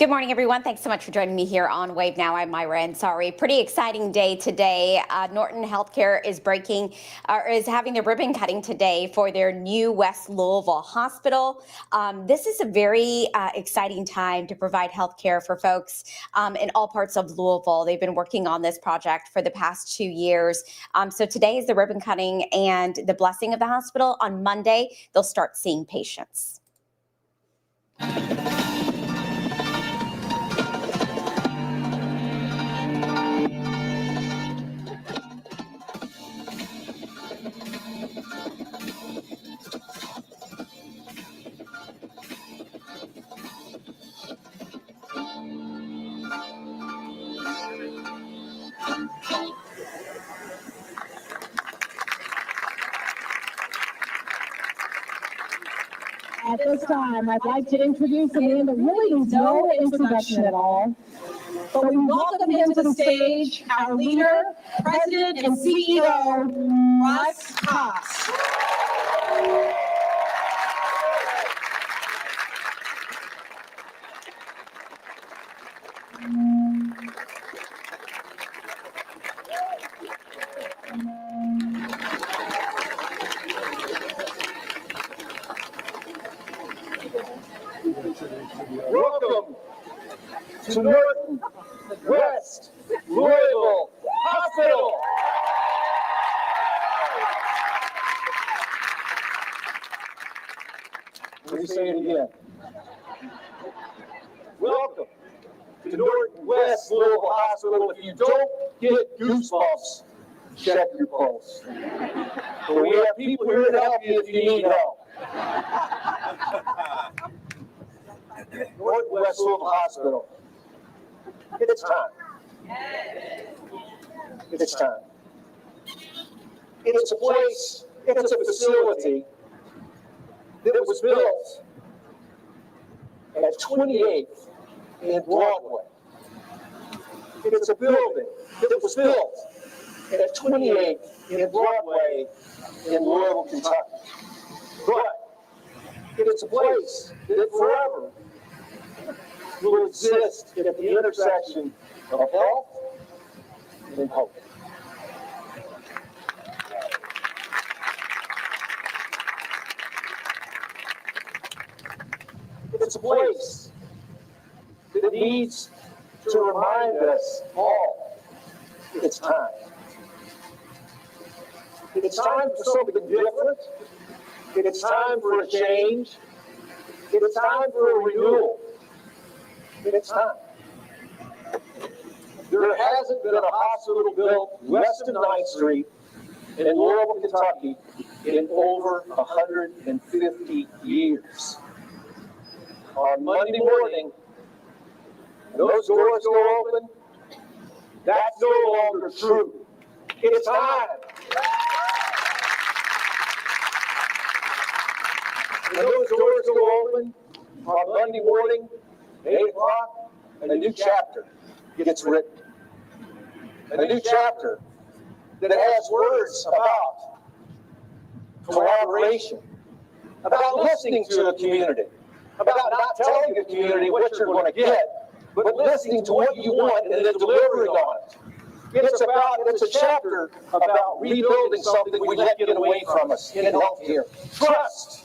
Good morning, everyone. Thanks so much for joining me here on Wave Now. I'm Myra Ansari. Pretty exciting day today. Norton Healthcare is having their ribbon cutting today for their new West Louisville hospital. This is a very exciting time to provide healthcare for folks in all parts of Louisville. They've been working on this project for the past 2 years. So today is the ribbon cutting and the blessing of the hospital. On Monday, they'll start seeing patients. At this time, I'd like to introduce a man that really needs no introduction at all, but we welcome him to the stage, our leader, President and CEO, Russ Cox. Welcome to Norton, West Louisville Hospital. Let me say it again. Welcome to Norton, West Louisville Hospital. If you don't get goosebumps, check your pulse. But we have people here to help you if you need help. Norton West Louisville Hospital. It's time. It's time. It's a place, it's a facility that was built at 28th and Broadway. It's a building that was built at 28th and Broadway in Louisville, Kentucky. But it's a place that forever will exist at the intersection of health and hope. It's a place that needs to remind us all it's time. It's time for something different. It's time for a change. It's time for a renewal. It's time. There hasn't been a hospital built west of 9th Street in Louisville, Kentucky in over 150 years. On Monday morning, those doors go open. That's no longer true. It's time. When those doors go open on Monday morning, 8 o'clock, a new chapter gets written. A new chapter that has words about collaboration, about listening to the community, about not telling the community what you're going to get, but listening to what you want and then delivering on it. It's a chapter about rebuilding something that we let get away from us in healthcare. Trust.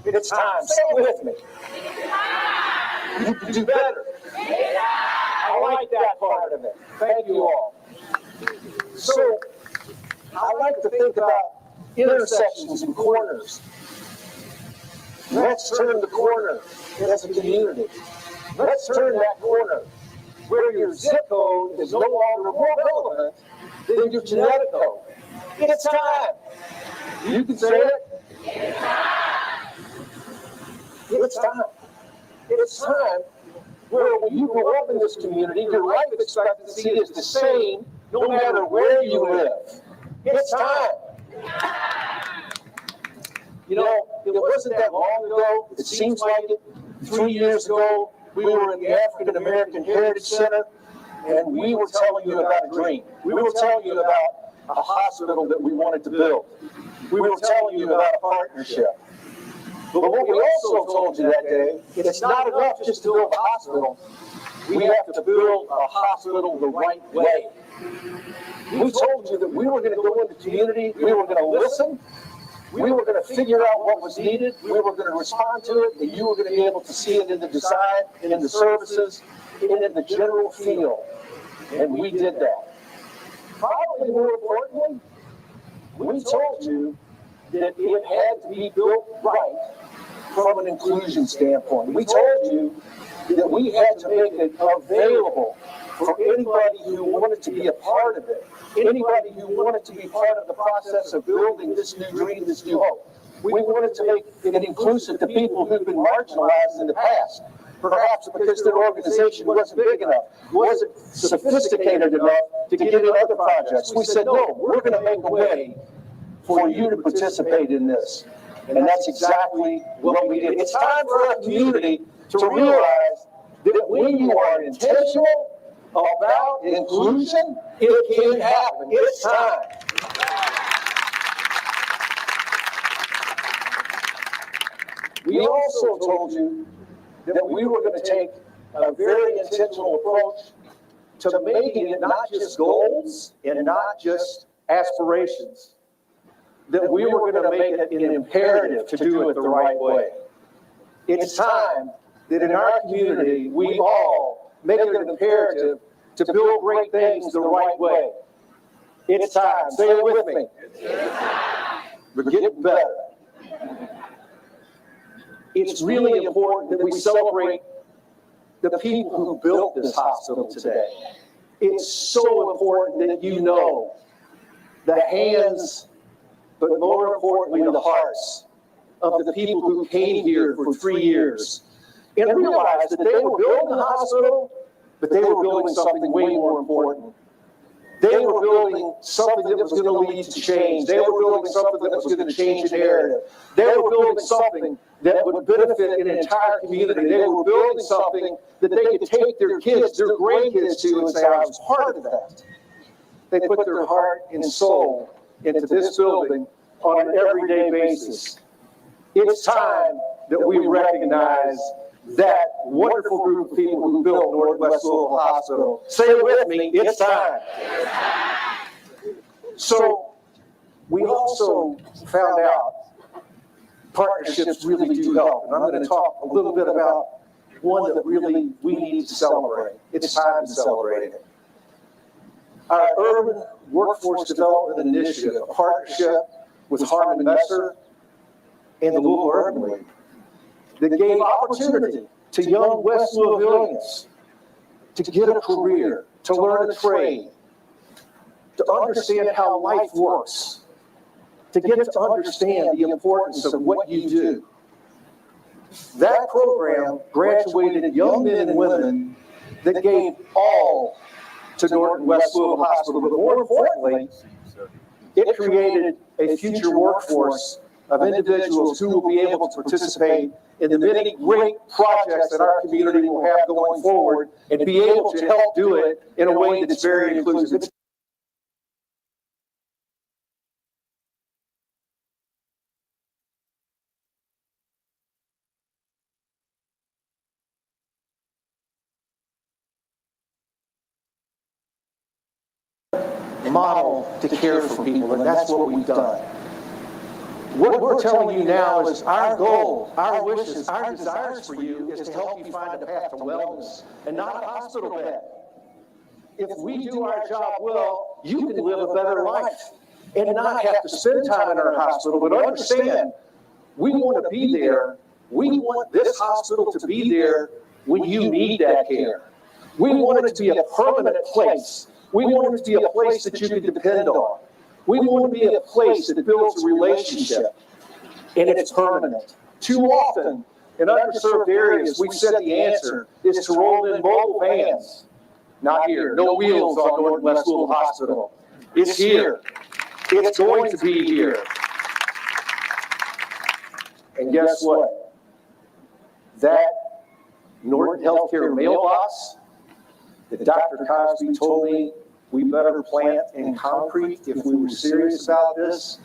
It's time. Say it with me. You can do better. I like that part of it. Thank you all. So, I like to think about intersections and corners. Let's turn the corner as a community. Let's turn that corner where your zip code is no longer more relevant than your genetic code. It's time. You can say it. It's time. It's time. It's time where when you grow up in this community, your life expectancy is the same no matter where you live. It's time. You know, it wasn't that long ago, it seems like it, 3 years ago, we were in the African American Heritage Center, and we were telling you about a dream. We were telling you about a hospital that we wanted to build. We were telling you about a partnership. But what we also told you that day, it's not enough just to build a hospital. we have to build a hospital the right way. We told you that we were going to go into the community, we were going to listen, we were going to figure out what was needed, we were going to respond to it, and you were going to be able to see it in the design, in the services, and in the general feel. And we did that. Probably more importantly, we told you that it had to be built right from an inclusion standpoint. We told you that we had to make it available for anybody who wanted to be a part of it, anybody who wanted to be part of the process of building this new dream, this new hope. We wanted to make it inclusive to people who've been marginalized in the past, perhaps because their organization wasn't big enough, wasn't sophisticated enough to get into other projects. We said, no, we're going to make a way for you to participate in this. And that's exactly what we did. It's time for our community to realize that when you are intentional about inclusion, it can happen. It's time. We also told you that we were going to take a very intentional approach to making it not just goals and not just aspirations, that we were going to make it an imperative to do it the right way. It's time that in our community, we all make it an imperative to build great things the right way. It's time. Say it with me. We're getting better. It's really important that we celebrate the people who built this hospital today. It's so important that you know the hands, but more importantly, the hearts of the people who came here for 3 years and realized that they were building a hospital, but they were building something way more important. They were building something that was going to lead to change. They were building something that was going to change the narrative. They were building something that would benefit an entire community. They were building something that they could take their kids, their grandkids to and say, I was part of that. They put their heart and soul into this building on an everyday basis. It's time that we recognize that wonderful group of people who built Northwest Louisville Hospital. Say it with me, it's time. So we also found out partnerships really do help. And I'm going to talk a little bit about one that really we need to celebrate. It's time to celebrate it. Our Urban Workforce Development Initiative, a partnership with Harmon Messer and the Louisville Urban League, that gave opportunity to young West Louisvillians to get a career, to learn a trade, to understand how life works, to get to understand the importance of what you do. That program graduated young men and women that gave all to Norton West Louisville Hospital, but more importantly, it created a future workforce of individuals who will be able to participate in the many great projects that our community will have going forward and be able to help do it in a way that's very inclusive. Model to care for people, and that's what we've done. What we're telling you now is our goal, our wishes, our desires for you is to help you find a path to wellness and not a hospital bed. If we do our job well, you can live a better life and not have to spend time in our hospital, but understand, we want to be there. We want this hospital to be there when you need that care. We want it to be a permanent place. We want it to be a place that you can depend on. We want to be a place that builds a relationship, and it's permanent. Too often, in underserved areas, we've said the answer is to roll in mobile vans. Not here. No wheels on Norton West Louisville Hospital. It's here. It's going to be here. And guess what? That Norton Healthcare mailbox that Dr. Cosby told me we better plant in concrete if we were serious about this,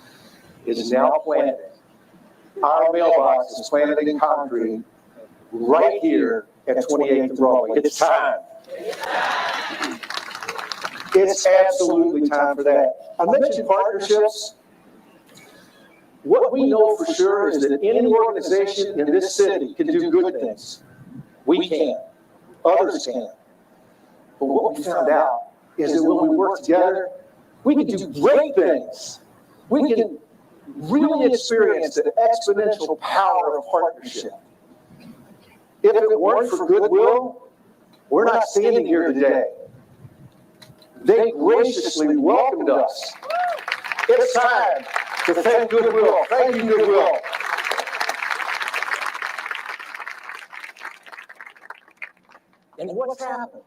is now planted. Our mailbox is planted in concrete right here at 28th and Broadway. It's time. It's absolutely time for that. I mentioned partnerships. What we know for sure is that any organization in this city can do good things. We can. Others can. But what we found out is that when we work together, we can do great things. We can really experience the exponential power of partnership. If it weren't for goodwill, we're not standing here today. They graciously welcomed us. It's time to thank Goodwill. Thank you, Goodwill. And what's happened?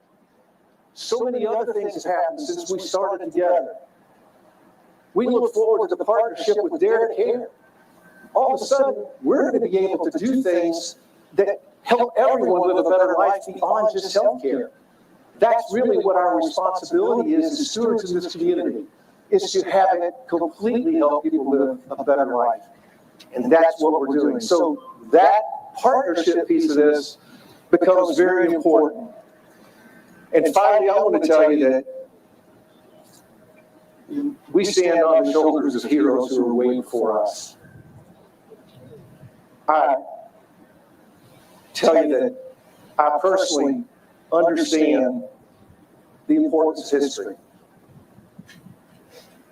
So many other things have happened since we started together. We look forward to the partnership with Dare to Care. All of a sudden, we're going to be able to do things that help everyone live a better life beyond just health care. That's really what our responsibility is as stewards of this community, is to have it completely help people live a better life. And that's what we're doing. So that partnership piece of this becomes very important. And finally, I want to tell you that we stand on the shoulders of heroes who are waiting for us. I tell you that I personally understand the importance of history.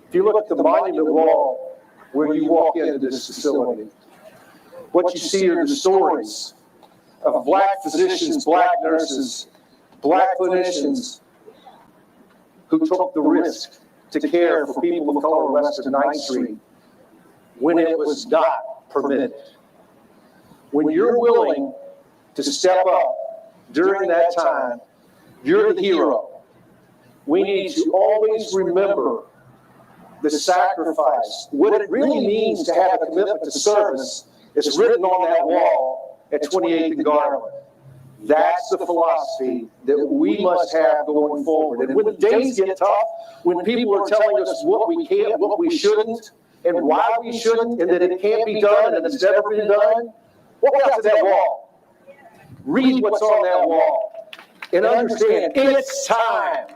If you look at the monument wall where you walk into this facility, what you see are the stories of Black physicians, Black nurses, Black clinicians who took the risk to care for people of color west of 9th Street when it was not permitted. When you're willing to step up during that time, you're the hero. We need to always remember the sacrifice, what it really means to have a commitment to service. It's written on that wall at 28th and Garland. That's the philosophy that we must have going forward. And when the days get tough, when people are telling us what we can, what we shouldn't, and why we shouldn't, and that it can't be done, and it's never been done, walk out to that wall. Read what's on that wall. And understand, it's time.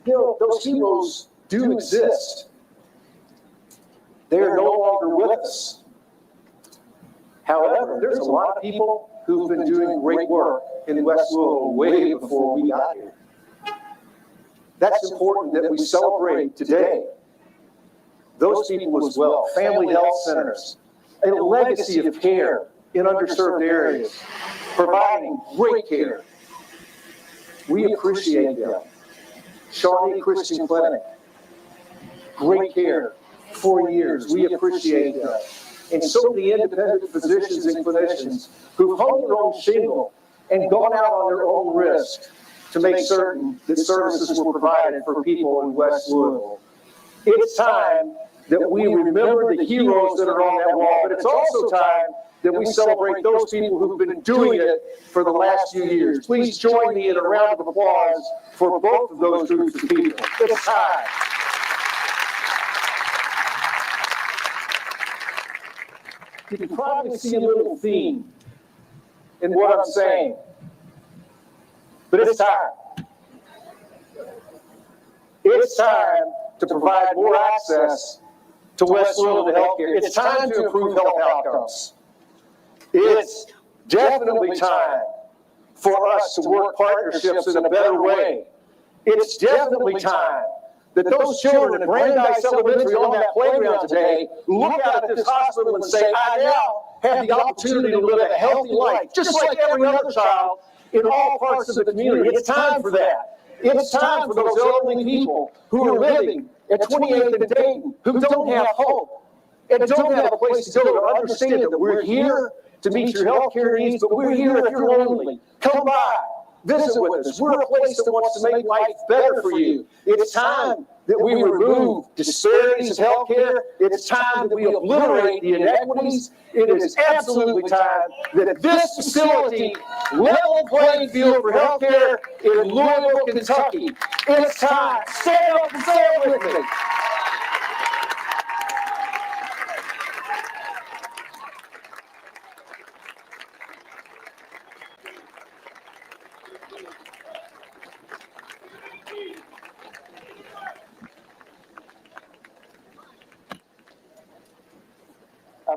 You know, those heroes do exist. They're no longer with us. However, there's a lot of people who've been doing great work in West Louisville way before we got here. That's important that we celebrate today. Those people as well, family health centers, a legacy of care in underserved areas, providing great care. We appreciate them. Shawnee Christian Clinic, great care, 4 years, we appreciate them. And so many independent physicians and clinicians who've hung their own shingle and gone out on their own risk to make certain that services were provided for people in West Louisville. It's time that we remember the heroes that are on that wall, but it's also time that we celebrate those people who've been doing it for the last few years. Please join me in a round of applause for both of those groups of people. It's time. You can probably see a little theme in what I'm saying, but it's time. It's time to provide more access to West Louisville to healthcare. It's time to improve health outcomes. It's definitely time for us to work partnerships in a better way. It's definitely time that those children at Brandeis Elementary on that playground today look out at this hospital and say, I now have the opportunity to live a healthy life, just like every other child in all parts of the community. It's time for that. It's time for those elderly people who are living at 28th and Dayton, who don't have hope and don't have a place to go, to understand that we're here to meet your health care needs, but we're here if you're lonely. Come by, visit with us. We're a place that wants to make life better for you. It's time that we remove disparities of health care. It's time that we obliterate the inequities. It is absolutely time that this facility level the playing field for health care in Louisville, Kentucky. It's time. Stand up and say it with me.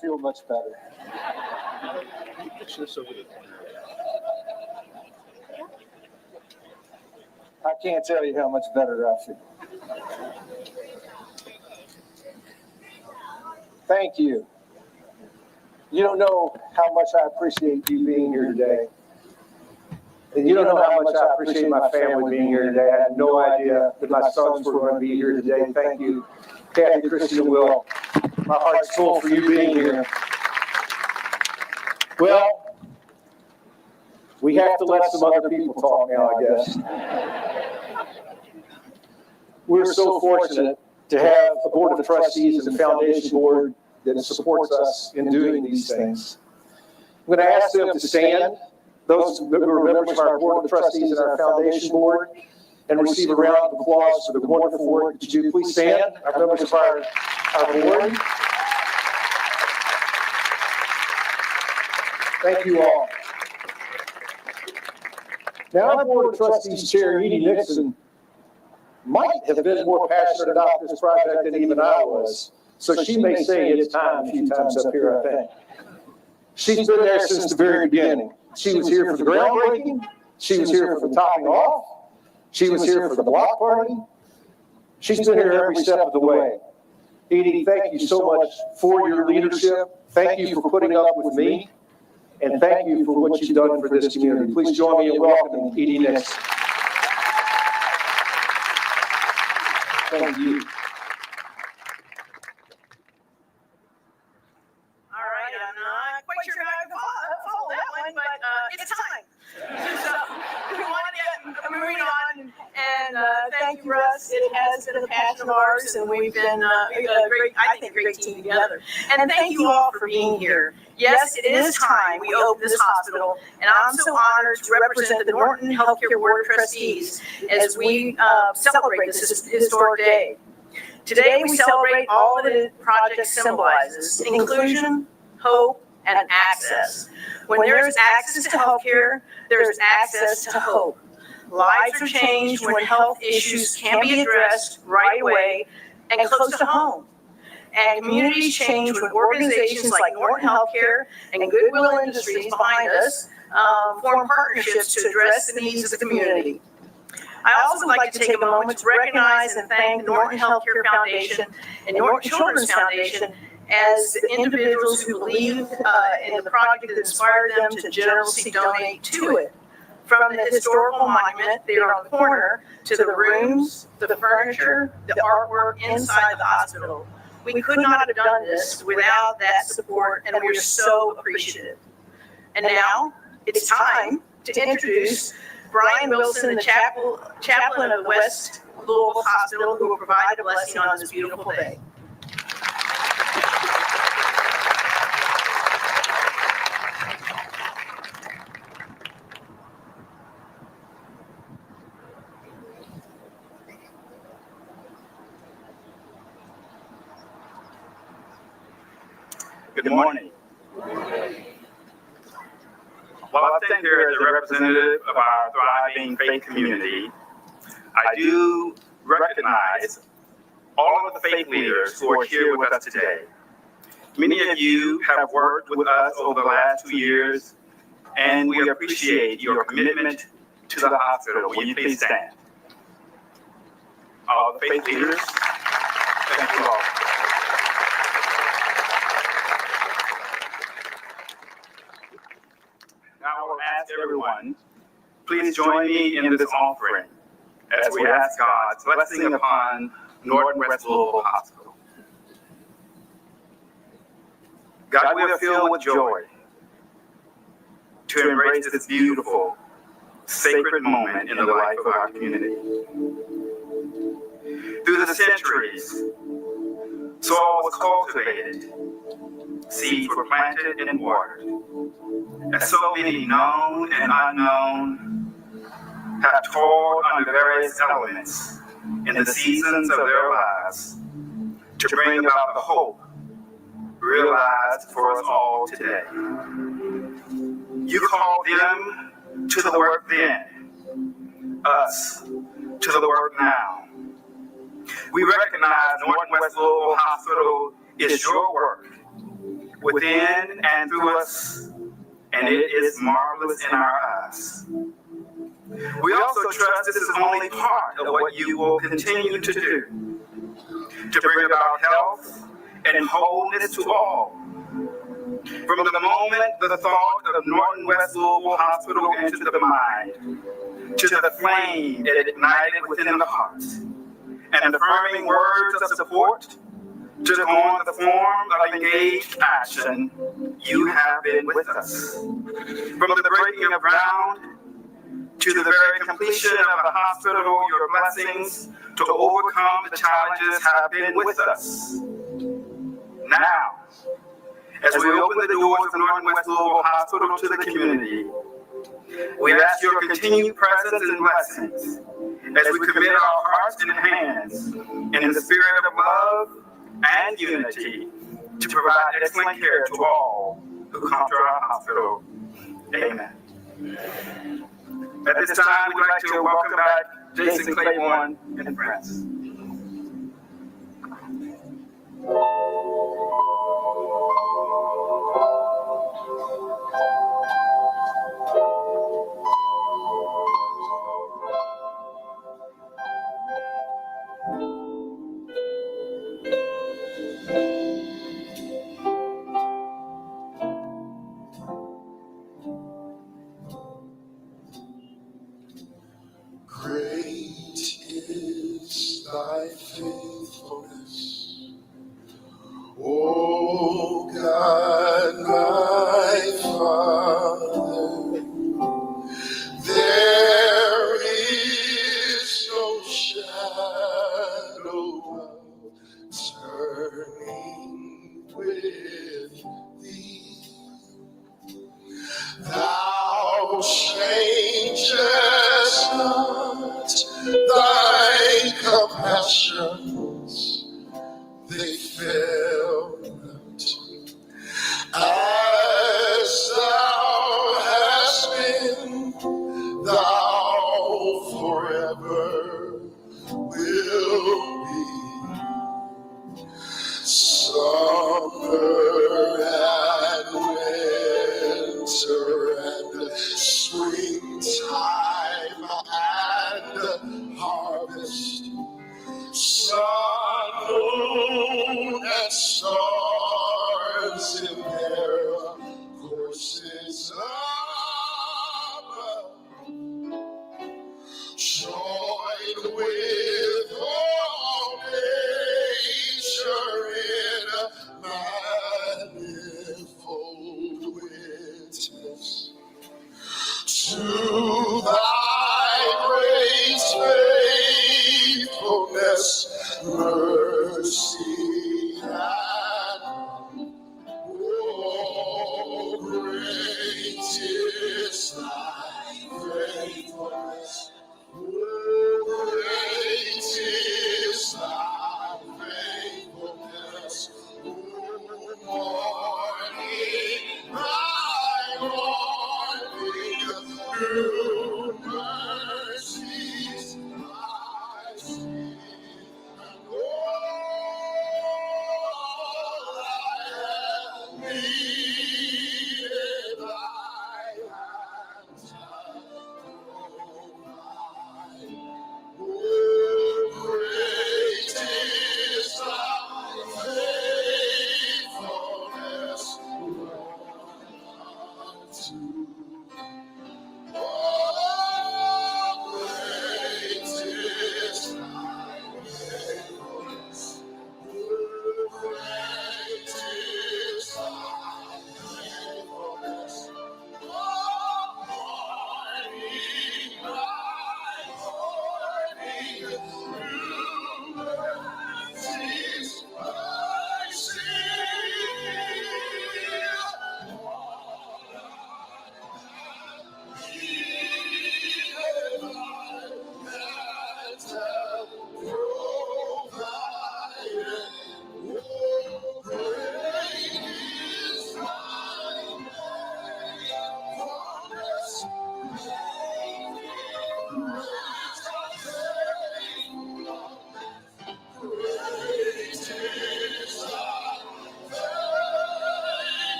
feel much better. I can't tell you how much better I feel. Thank you. You don't know how much I appreciate you being here today. And you don't know how much I appreciate my family being here today. I had no idea that my sons were going to be here today. Thank you, Kathy, Christy, and Will. My heart's full for you being here. Well, we have to let some other people talk now, I guess. We're so fortunate to have a board of trustees and a foundation board that supports us in doing these things. I'm going to ask them to stand, those who are members of our board of trustees and our foundation board, and receive a round of applause for the wonderful work that you do. Please stand, our members of our board. Thank you all. Now, our board of trustees chair, Edie Nixon, might have been more passionate about this project than even I was. So she may say it's time a few times up here, I think. She's been there since the very beginning. She was here for the groundbreaking. She was here for the topping off. She was here for the block party. She's been here every step of the way. Edie, thank you so much for your leadership. Thank you for putting up with me. And thank you for what you've done for this community. Please join me in welcoming Edie Nixon. Thank you. All right, I'm not quite sure how to follow that one, but it's time. So we want to get moving on, and thank you, Russ. It has been a passion of ours, and we've been a great team together. And thank you all for being here. Yes, it is time we open this hospital, and I'm so honored to represent the Norton Healthcare Board of Trustees as we celebrate this historic day. Today we celebrate all that the project symbolizes: inclusion, hope, and access. When there's access to healthcare, there's access to hope. Lives are changed when health issues can be addressed right away and close to home. And communities change when organizations like Norton Healthcare and Goodwill Industries behind us form partnerships to address the needs of the community. I also would like to take a moment to recognize and thank the Norton Healthcare Foundation and Norton Children's Foundation as the individuals who believe in the project that inspired them to generously donate to it. From the historical monument there on the corner to the rooms, the furniture, the artwork inside the hospital. We could not have done this without that support, and we're so appreciative. And now it's time to introduce Brian Wilson, the chaplain of West Louisville Hospital, who will provide a blessing on this beautiful day. Good morning. While I stand here as a representative of our thriving faith community, I do recognize all of the faith leaders who are here with us today. Many of you have worked with us over the last 2 years, and we appreciate your commitment to the hospital. Will you please stand? All the faith leaders, thank you all. Now I will ask everyone, please join me in this offering as we ask God's blessing upon Norton West Louisville Hospital. God, we are filled with joy to embrace this beautiful, sacred moment in the life of our community. Through the centuries, soil was cultivated, seeds were planted and watered, and so many known and unknown have toiled under various elements in the seasons of their lives to bring about the hope realized for us all today. You called them to the work then, us to the work now. We recognize Norton West Louisville Hospital is your work, within and through us, and it is marvelous in our eyes. We also trust this is only part of what you will continue to do to bring about health and wholeness to all. From the moment the thought of Norton West Louisville Hospital entered the mind, to the flame it ignited within the heart, and affirming words of support, to the form of engaged action, you have been with us. From the breaking of ground to the very completion of the hospital, your blessings to overcome the challenges have been with us. Now, as we open the doors of Norton West Louisville Hospital to the community, we ask your continued presence and blessings as we commit our hearts and hands in the spirit of love and unity to provide excellent care to all who come to our hospital. Amen. At this time, we'd like to welcome back Jason Claiborne and friends. Great is thy faithfulness, O God, my Father. There is no shadow of turning with thee. Thou changest not, thy compassions, they fail not. As thou hast been, thou forever will be. Summer and winter and springtime and harvest, sun, moon, and stars in their courses above, join with all nature in manifold witness to thy great faithfulness, mercy, and oh, great is thy faithfulness. Oh, great is thy faithfulness. Oh, morning by morning, new mercies I see. And oh,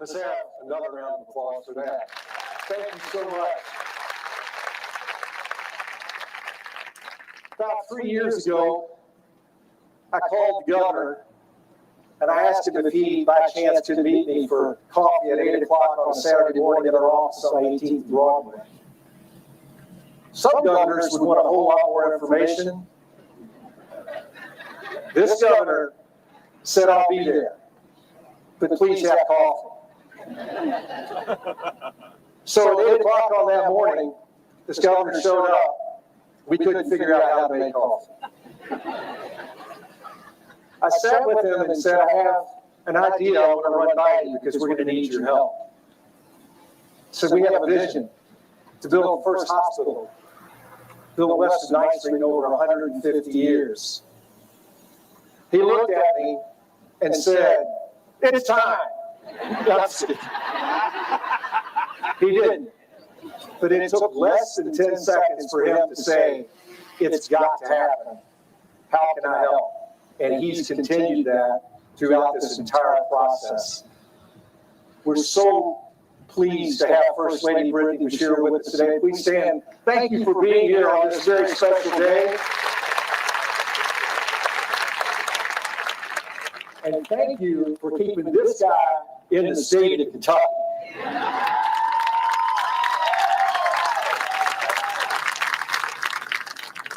Let's have another round of applause for that. Thank you so much. About 3 years ago, I called the governor and I asked him if he, by chance, could meet me for coffee at 8 o'clock on a Saturday morning in our office on 18th Broadway. Some governors would want a whole lot more information. This governor said, "I'll be there, but please have coffee." So at 8 o'clock on that morning, this governor showed up. We couldn't figure out how to make coffee. I sat with him and said, "I have an idea I want to run by you because we're going to need your help." So we have a vision to build the first hospital built west of 9th Street in over 150 years. He looked at me and said, "It's time." He didn't. But it took less than 10 seconds for him to say, "It's got to happen. How can I help?" And he's continued that throughout this entire process. We're so pleased to have First Lady Brittany Bashir with us today. Please stand. Thank you for being here on this very special day. And thank you for keeping this guy in the state of Kentucky.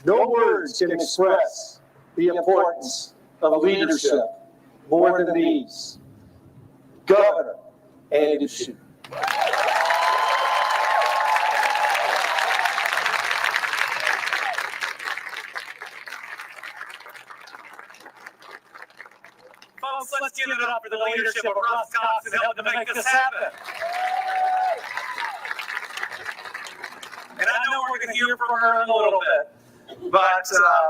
No words can express the importance of leadership more than these. Governor Andy Bashir. Folks, let's give it up for the leadership of Russ Cox and helping to make this happen. And I know we're going to hear from her in a little bit. But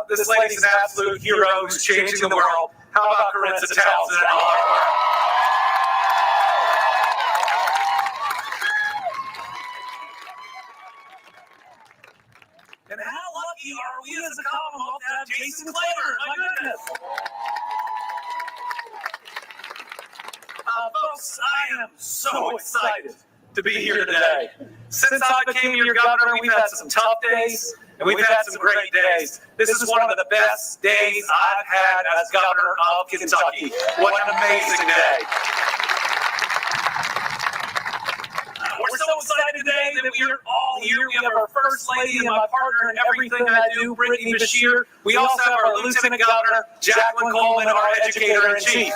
this lady's an absolute hero who's changing the world. How about Corinza Townsend and all our work? And how lucky are we as a Commonwealth to have Jason Claiborne? My goodness. Folks, I am so excited to be here today. Since I became your governor, we've had some tough days, and we've had some great days. This is one of the best days I've had as governor of Kentucky. What an amazing day. We're so excited today that we are all here. We have our First Lady and my partner in everything I do, Brittany Bashir. We also have our Lieutenant Governor, Jacqueline Coleman, our Educator-in-Chief.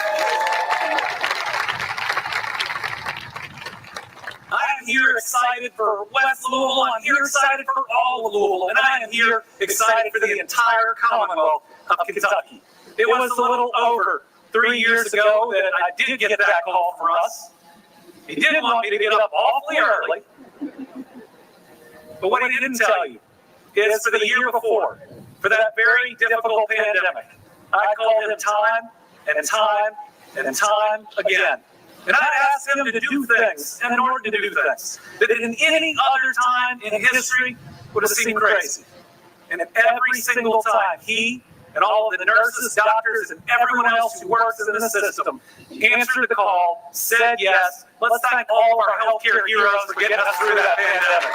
I'm here excited for West Louisville. I'm here excited for all of Louisville. And I am here excited for the entire Commonwealth of Kentucky. It was a little over 3 years ago that I did get that call for us. He did want me to get up awfully early. But what he didn't tell you is for the year before, for that very difficult pandemic, I called him time and time and time again. And I asked him to do things in order to do things that in any other time in history would have seemed crazy. And every single time, he and all of the nurses, doctors, and everyone else who works in the system answered the call, said yes. Let's thank all of our healthcare heroes for getting us through that pandemic.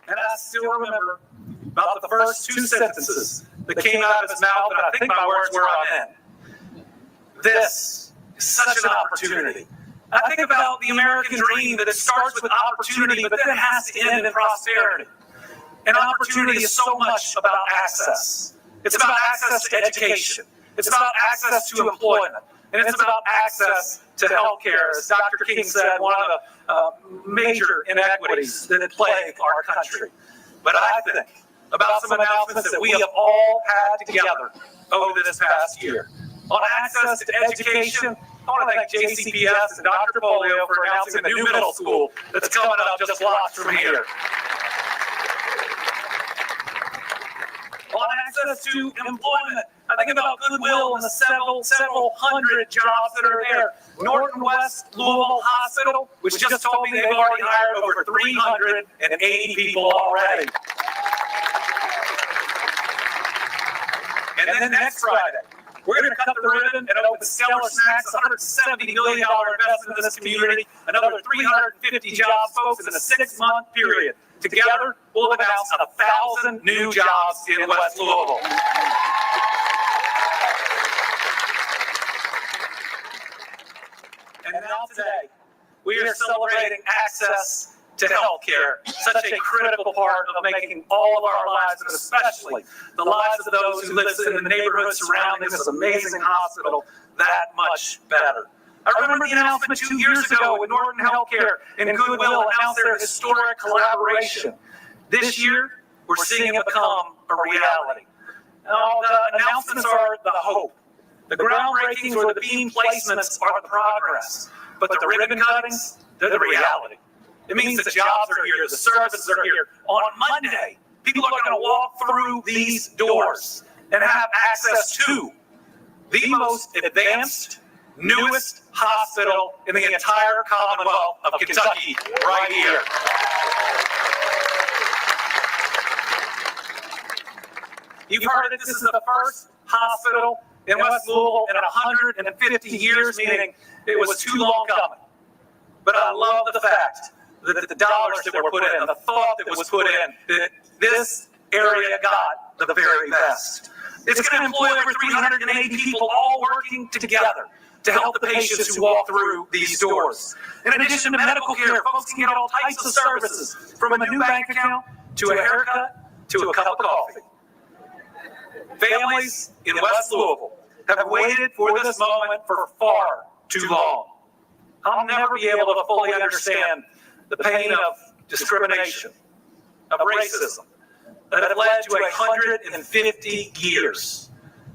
And I still remember about the first two sentences that came out of his mouth, and I think my words were amen. This is such an opportunity. I think about the American dream that it starts with opportunity, but then it has to end in prosperity. And opportunity is so much about access. It's about access to education. It's about access to employment. And it's about access to health care. As Dr. King said, one of the major inequities that plague our country. But I think about some announcements that we have all had together over this past year. On access to education, I want to thank JCPS and Dr. Polio for announcing the new middle school that's coming up just blocks from here. On access to employment, I think about Goodwill and the several hundred jobs that are there. Norton West Louisville Hospital, which just told me they've already hired over 380 people already. And then next Friday, We're going to cut the ribbon and open Stellar Snacks, a $170 million investment in this community, another 350 jobs, folks, in a 6-month period. Together, we'll announce 1,000 new jobs in West Louisville. And now today, we are celebrating access to health care, such a critical part of making all of our lives, and especially the lives of those who live in the neighborhoods surrounding this amazing hospital, that much better. I remember the announcement 2 years ago when Norton Healthcare and Goodwill announced their historic collaboration. This year, we're seeing it become a reality. Now, the announcements are the hope. The groundbreakings or the beam placements are the progress. But the ribbon cuttings, they're the reality. It means the jobs are here, the services are here. On Monday, people are going to walk through these doors and have access to the most advanced, newest hospital in the entire Commonwealth of Kentucky right here. You've heard that this is the first hospital in West Louisville in 150 years, meaning it was too long coming. But I love the fact that the dollars that were put in, the thought that was put in, that this area got the very best. It's going to employ over 380 people all working together to help the patients who walk through these doors. In addition to medical care, folks can get all types of services, from a new bank account to a haircut to a cup of coffee. Families in West Louisville have waited for this moment for far too long. I'll never be able to fully understand the pain of discrimination, of racism, that have led to 150 years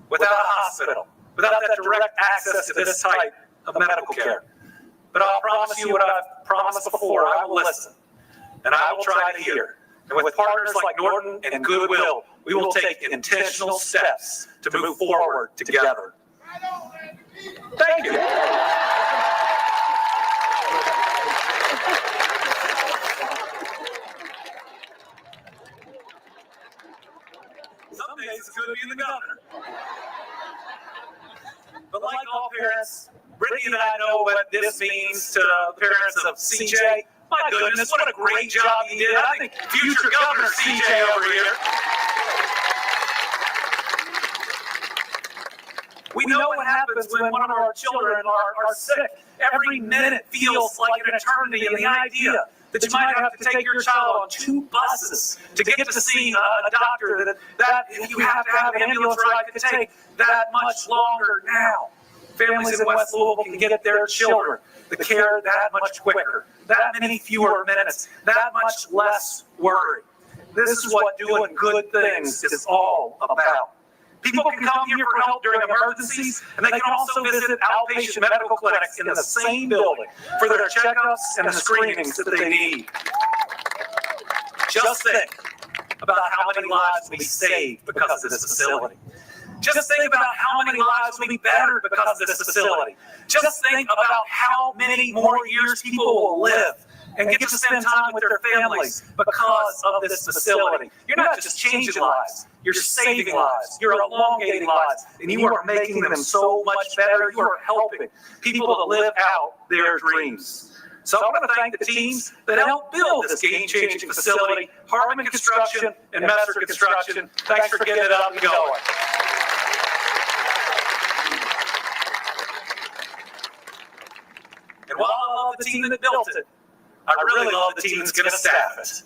without a hospital, without that direct access to this type of medical care. But I'll promise you what I've promised before, I will listen, and I will try to hear. And with partners like Norton and Goodwill, we will take intentional steps to move forward together. Thank you. Some days it's good to be the governor. But like all parents, Brittany and I know what this means to the parents of CJ. My goodness, what a great job he did. I think future Governor CJ over here. We know what happens when one of our children are sick. Every minute feels like an eternity, and the idea that you might have to take your child on 2 buses to get to see a doctor, that you have to have an ambulance ride to take that much longer now. Families in West Louisville can get their children the care that much quicker, that many fewer minutes, that much less worry. This is what doing good things is all about. People can come here for help during emergencies, and they can also visit outpatient medical clinics in the same building for their checkups and the screenings that they need. Just think about how many lives we saved because of this facility. Just think about how many lives will be bettered because of this facility. Just think about how many more years people will live and get to spend time with their families because of this facility. You're not just changing lives, you're saving lives, you're elongating lives, and you are making them so much better. You are helping people to live out their dreams. So I want to thank the teams that helped build this game-changing facility, Hartman Construction and Messer Construction. Thanks for getting it up and going. And while I love the team that built it, I really love the team that's going to staff it.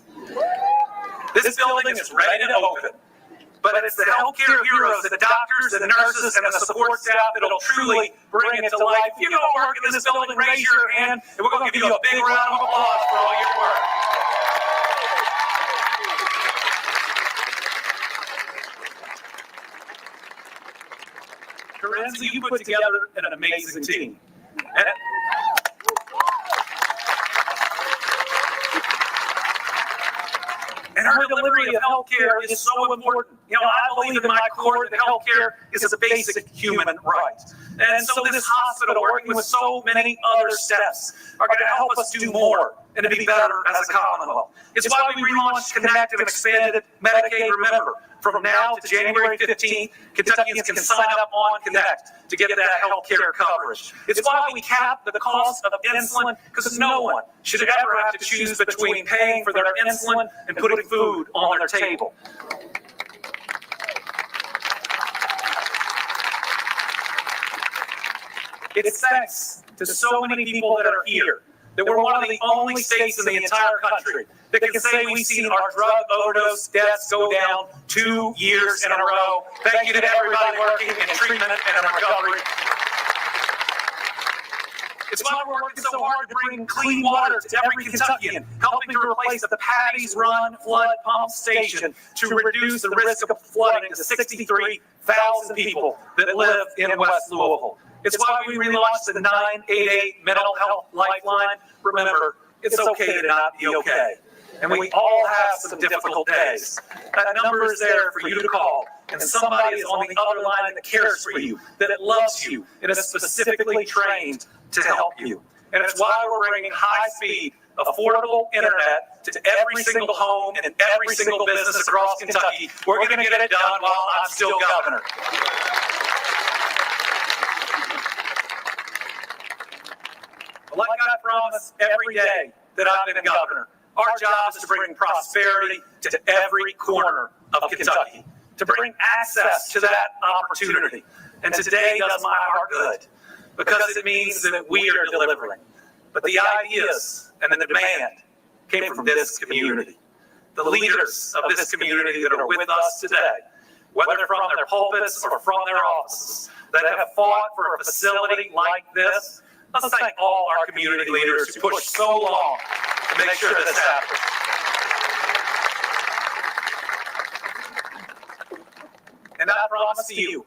This building is ready to open, but it's the healthcare heroes, the doctors, the nurses, and the support staff that will truly bring it to life. If you don't work in this building, raise your hand, and we're going to give you a big round of applause for all your work. Corinza, you put together an amazing team. And her delivery of health care is so important. I believe in my core that healthcare is a basic human right. And so this hospital, working with so many other steps, are going to help us do more and to be better as a Commonwealth. It's why we relaunched Connect and expanded Medicaid. Remember, from now to January 15th, Kentuckians can sign up on Connect to get that health care coverage. It's why we cap the cost of insulin, because no one should ever have to choose between paying for their insulin and putting food on their table. It's thanks to so many people that are here that we're one of the only states in the entire country that can say we've seen our drug overdose deaths go down 2 years in a row. Thank you to everybody working in treatment and in recovery. It's why we're working so hard to bring clean water to every Kentuckian, helping to replace the Patty's Run flood pump station to reduce the risk of flooding to 63,000 people that live in West Louisville. It's why we relaunched the 988 Mental Health Lifeline. Remember, it's okay to not be okay. And we all have some difficult days. That number is there for you to call. And somebody is on the other line that cares for you, that loves you, and is specifically trained to help you. And it's why we're bringing high-speed, affordable internet to every single home and every single business across Kentucky. We're going to get it done while I'm still governor. Like I promise every day that I've been governor, our job is to bring prosperity to every corner of Kentucky, to bring access to that opportunity. And today does my heart good, because it means that we are delivering. But the ideas and the demand came from this community. The leaders of this community that are with us today, whether from their pulpits or from their offices, that have fought for a facility like this. Let's thank all our community leaders who pushed so long to make sure this happened. And I promise to you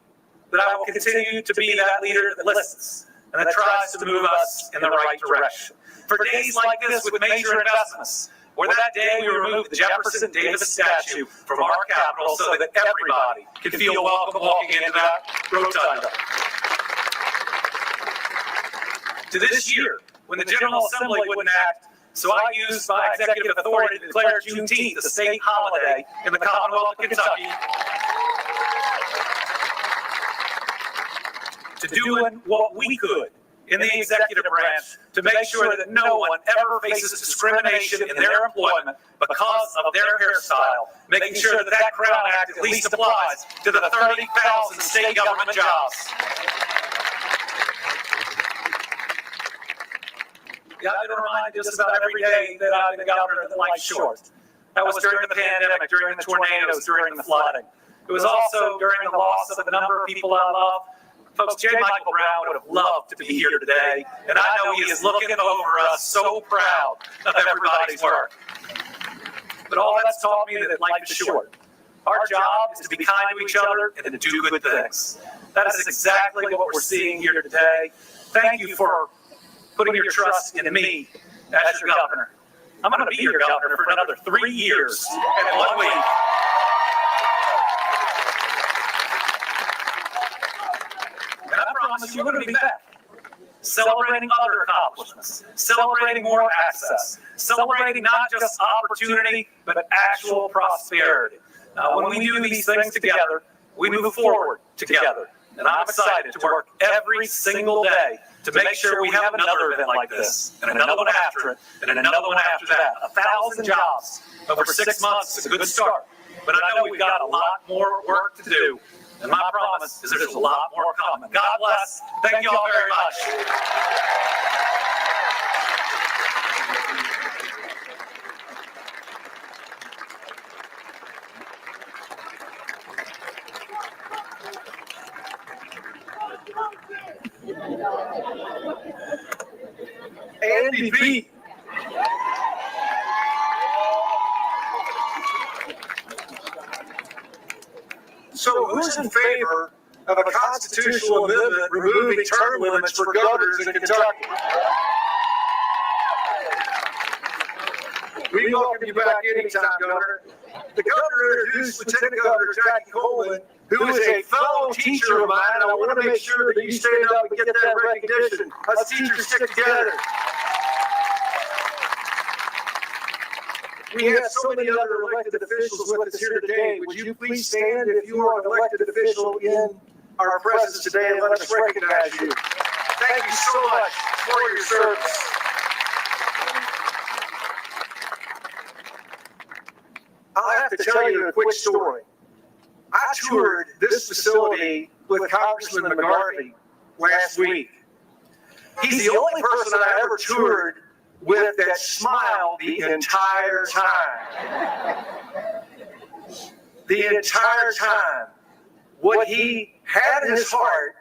that I will continue to be that leader that listens and that tries to move us in the right direction. For days like this with major investments, or that day we removed the Jefferson Davis statue from our Capitol so that everybody can feel welcome walking into that rotunda. To this year, when the General Assembly wouldn't act, so I used my executive authority to declare Juneteenth a state holiday in the Commonwealth of Kentucky, to doing what we could in the executive branch to make sure that no one ever faces discrimination in their employment because of their hairstyle, making sure that that Crown Act at least applies to the 30,000 state government jobs. Yeah, I've been reminded just about every day that I've been governor that life's short. That was during the pandemic, during the tornadoes, during the flooding. It was also during the loss of a number of people I love. Folks, J. Michael Brown would have loved to be here today, and I know he is looking over us so proud of everybody's work. But all that's taught me that life is short. Our job is to be kind to each other and to do good things. That is exactly what we're seeing here today. Thank you for putting your trust in me as your governor. I'm going to be your governor for another 3 years and 1 week. And I promise you, we're going to be back, celebrating other accomplishments, celebrating more access, celebrating not just opportunity, but actual prosperity. When we do these things together, we move forward together. And I'm excited to work every single day to make sure we have another event like this, and another one after it, and another one after that. 1,000 jobs over 6 months is a good start. But I know we've got a lot more work to do. And my promise is there's a lot more coming. God bless. Thank you all very much. Andy B. So who's in favor of a constitutional amendment removing term limits for governors in Kentucky? We welcome you back anytime, Governor. the governor introduced Lieutenant Governor Jackie Coleman, who is a fellow teacher of mine, and I want to make sure that you stand up and get that recognition. Us teachers stick together. We have so many other elected officials with us here today. Would you please stand if you are an elected official in our presence today and let us recognize you. Thank you so much for your service. I'll have to tell you a quick story. I toured this facility with Congressman McGarvey last week. He's the only person I ever toured with that smiled the entire time. The entire time. What he had in his heart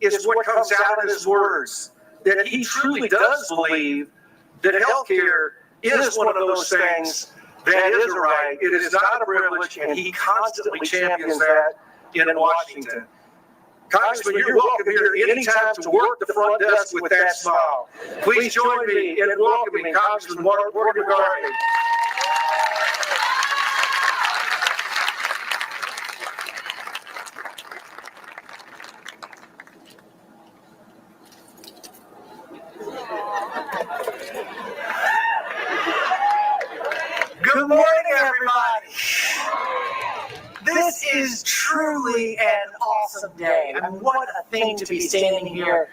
is what comes out in his words. That he truly does believe that healthcare is one of those things that is a right. It is not a privilege, and he constantly champions that in Washington. Congressman, you're welcome here anytime to work the front desk with that smile. Please join me in welcoming Congressman Morgan McGarvey. Good morning, everybody. This is truly an awesome day. I mean, what a thing to be standing here.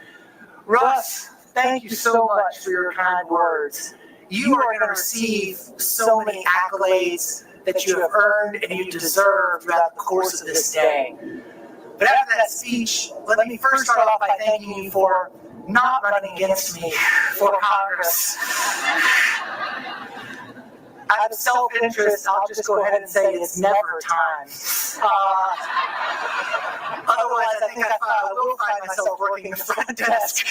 Russ, thank you so much for your kind words. You are going to receive so many accolades that you have earned and you deserve throughout the course of this day. But after that speech, let me first start off by thanking you for not running against me for Congress. Out of self-interest, I'll just go ahead and say it's never time. Otherwise, I think I will find myself working the front desk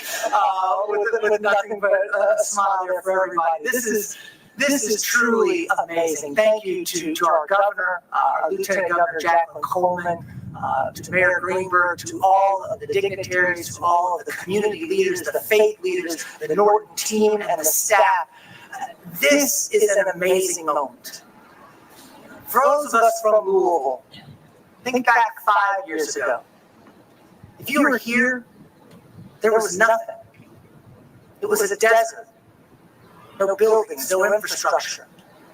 with nothing but a smile there for everybody. This is truly amazing. Thank you to our governor, our Lieutenant Governor Jacqueline Coleman, to Mayor Greenberg, to all of the dignitaries, to all of the community leaders, the faith leaders, the Norton team, and the staff. This is an amazing moment. For those of us from Louisville, think back 5 years ago. If you were here, there was nothing. It was a desert. No buildings, no infrastructure,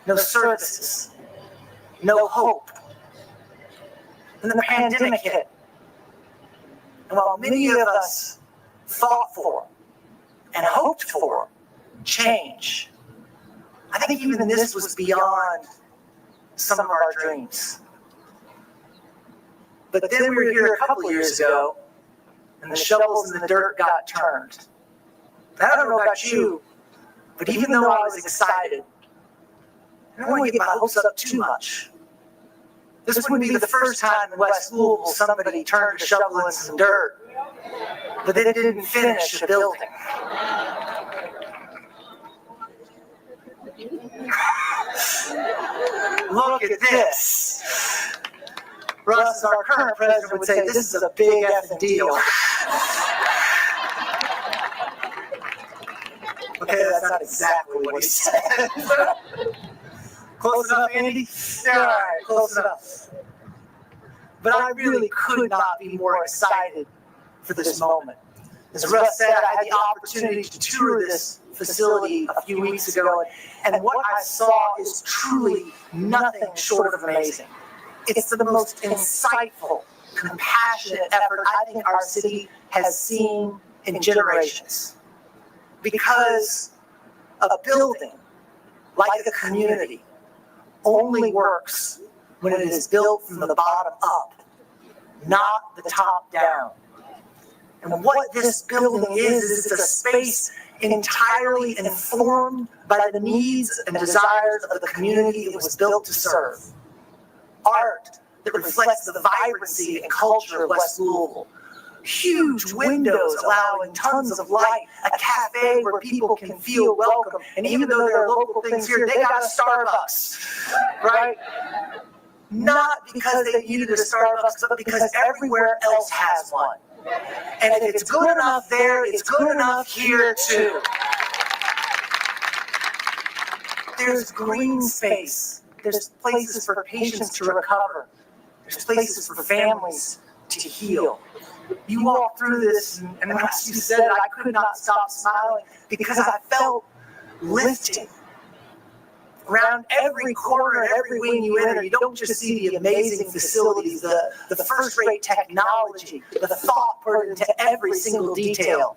no services, no hope. And then the pandemic hit. And while many of us thought for and hoped for change, I think even this was beyond some of our dreams. But then we were here a couple years ago, and the shovels in the dirt got turned. And I don't know about you, but even though I was excited, I don't want to get my hopes up too much. This wouldn't be the first time in West Louisville somebody turned a shovel in some dirt, but they didn't finish a building. Look at this. Russ, our current president, would say this is a big effing deal. Okay, that's not exactly what he said. Close enough, Andy? Yeah, all right, close enough. But I really could not be more excited for this moment. As Russ said, I had the opportunity to tour this facility a few weeks ago, and what I saw is truly nothing short of amazing. It's the most insightful, compassionate effort I think our city has seen in generations. Because a building, like a community, only works when it is built from the bottom up, not the top down. And what this building is it's a space entirely informed by the needs and desires of the community it was built to serve. Art that reflects the vibrancy and culture of West Louisville. Huge windows allowing tons of light, a cafe where people can feel welcome, and even though there are local things here, they got a Starbucks, right? Not because they needed a Starbucks, but because everywhere else has one. And if it's good enough there, it's good enough here too. There's green space There's places for patients to recover. There's places for families to heal. You walk through this, and as you said, I could not stop smiling because I felt lifted. Around every corner, every wing you enter, you don't just see the amazing facilities, the first-rate technology, the thought put into every single detail.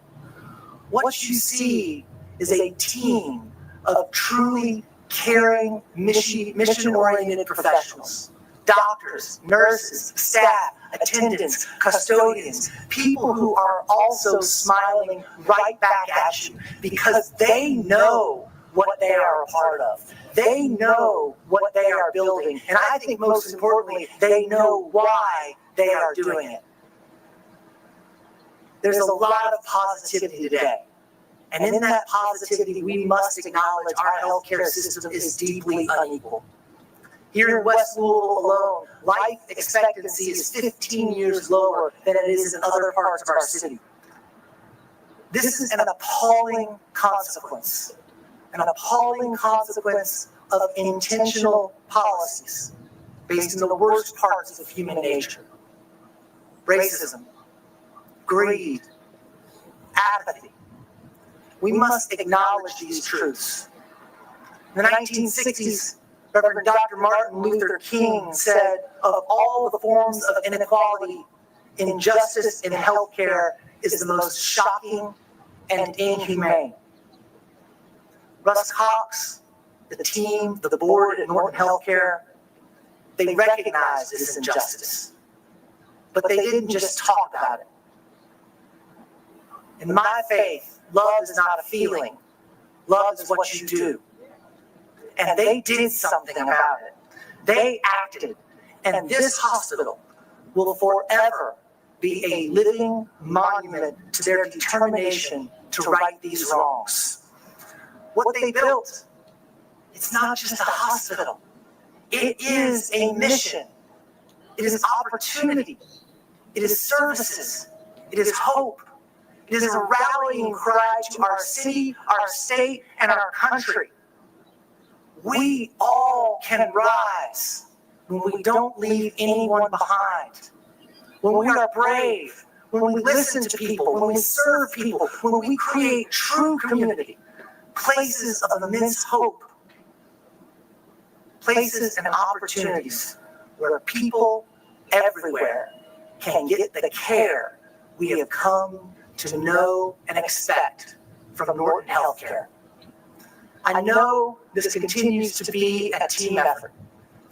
What you see is a team of truly caring, mission-oriented professionals. Doctors, nurses, staff, attendants, custodians, people who are also smiling right back at you because they know what they are a part of. They know what they are building. And I think most importantly, they know why they are doing it. There's a lot of positivity today. And in that positivity, we must acknowledge our healthcare system is deeply unequal. Here in West Louisville alone, life expectancy is 15 years lower than it is in other parts of our city. This is an appalling consequence. An appalling consequence of intentional policies based on the worst parts of human nature. Racism, greed, apathy. We must acknowledge these truths. In the 1960s, Reverend Dr. Martin Luther King said, of all the forms of inequality, injustice in healthcare is the most shocking and inhumane. Russ Cox, the team, the board at Norton Healthcare, they recognized this injustice. But they didn't just talk about it. In my faith, love is not a feeling. Love is what you do. And they did something about it. They acted. And this hospital will forever be a living monument to their determination to right these wrongs. What they built, it's not just a hospital. It is a mission. It is opportunity. It is services. It is hope. It is a rallying cry to our city, our state, and our country. We all can rise when we don't leave anyone behind. When we are brave, when we listen to people, when we serve people, when we create true community. Places of immense hope, places and opportunities where people everywhere can get the care we have come to know and expect from Norton Healthcare. I know this continues to be a team effort.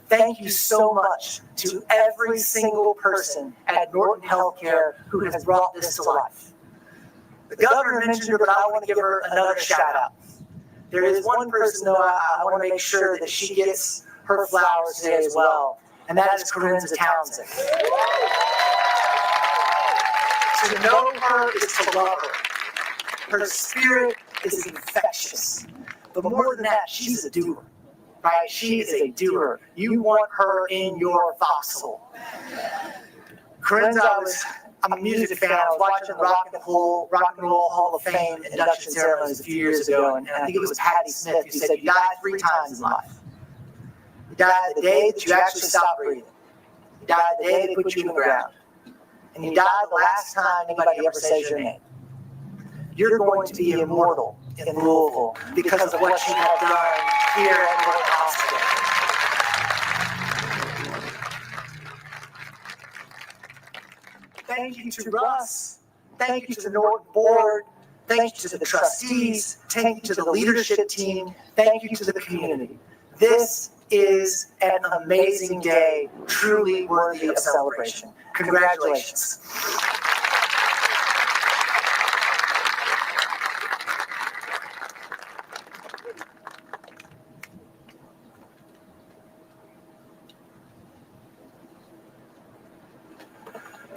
Thank you so much to every single person at Norton Healthcare who has brought this to life. The governor mentioned her, but I want to give her another shout out. There is one person, though, I want to make sure that she gets her flowers today as well, and that is Corinne Townsend. To know her is to love her. Her spirit is infectious. But more than that, she's a doer, right? She is a doer. You want her in your foxhole. Corinne, I'm a music fan. I was watching the Rock and Roll Hall of Fame induction ceremonies a few years ago, and I think it was Patti Smith who said, you die 3 times in life. You die the day that you actually stop breathing. You die the day they put you in the ground. And you die the last time anybody ever says your name. You're going to be immortal in Louisville because of what you have done here at Norton Hospital. Thank you to Russ. Thank you to the Norton board. Thank you to the trustees. Thank you to the leadership team. Thank you to the community. This is an amazing day, truly worthy of celebration. Congratulations.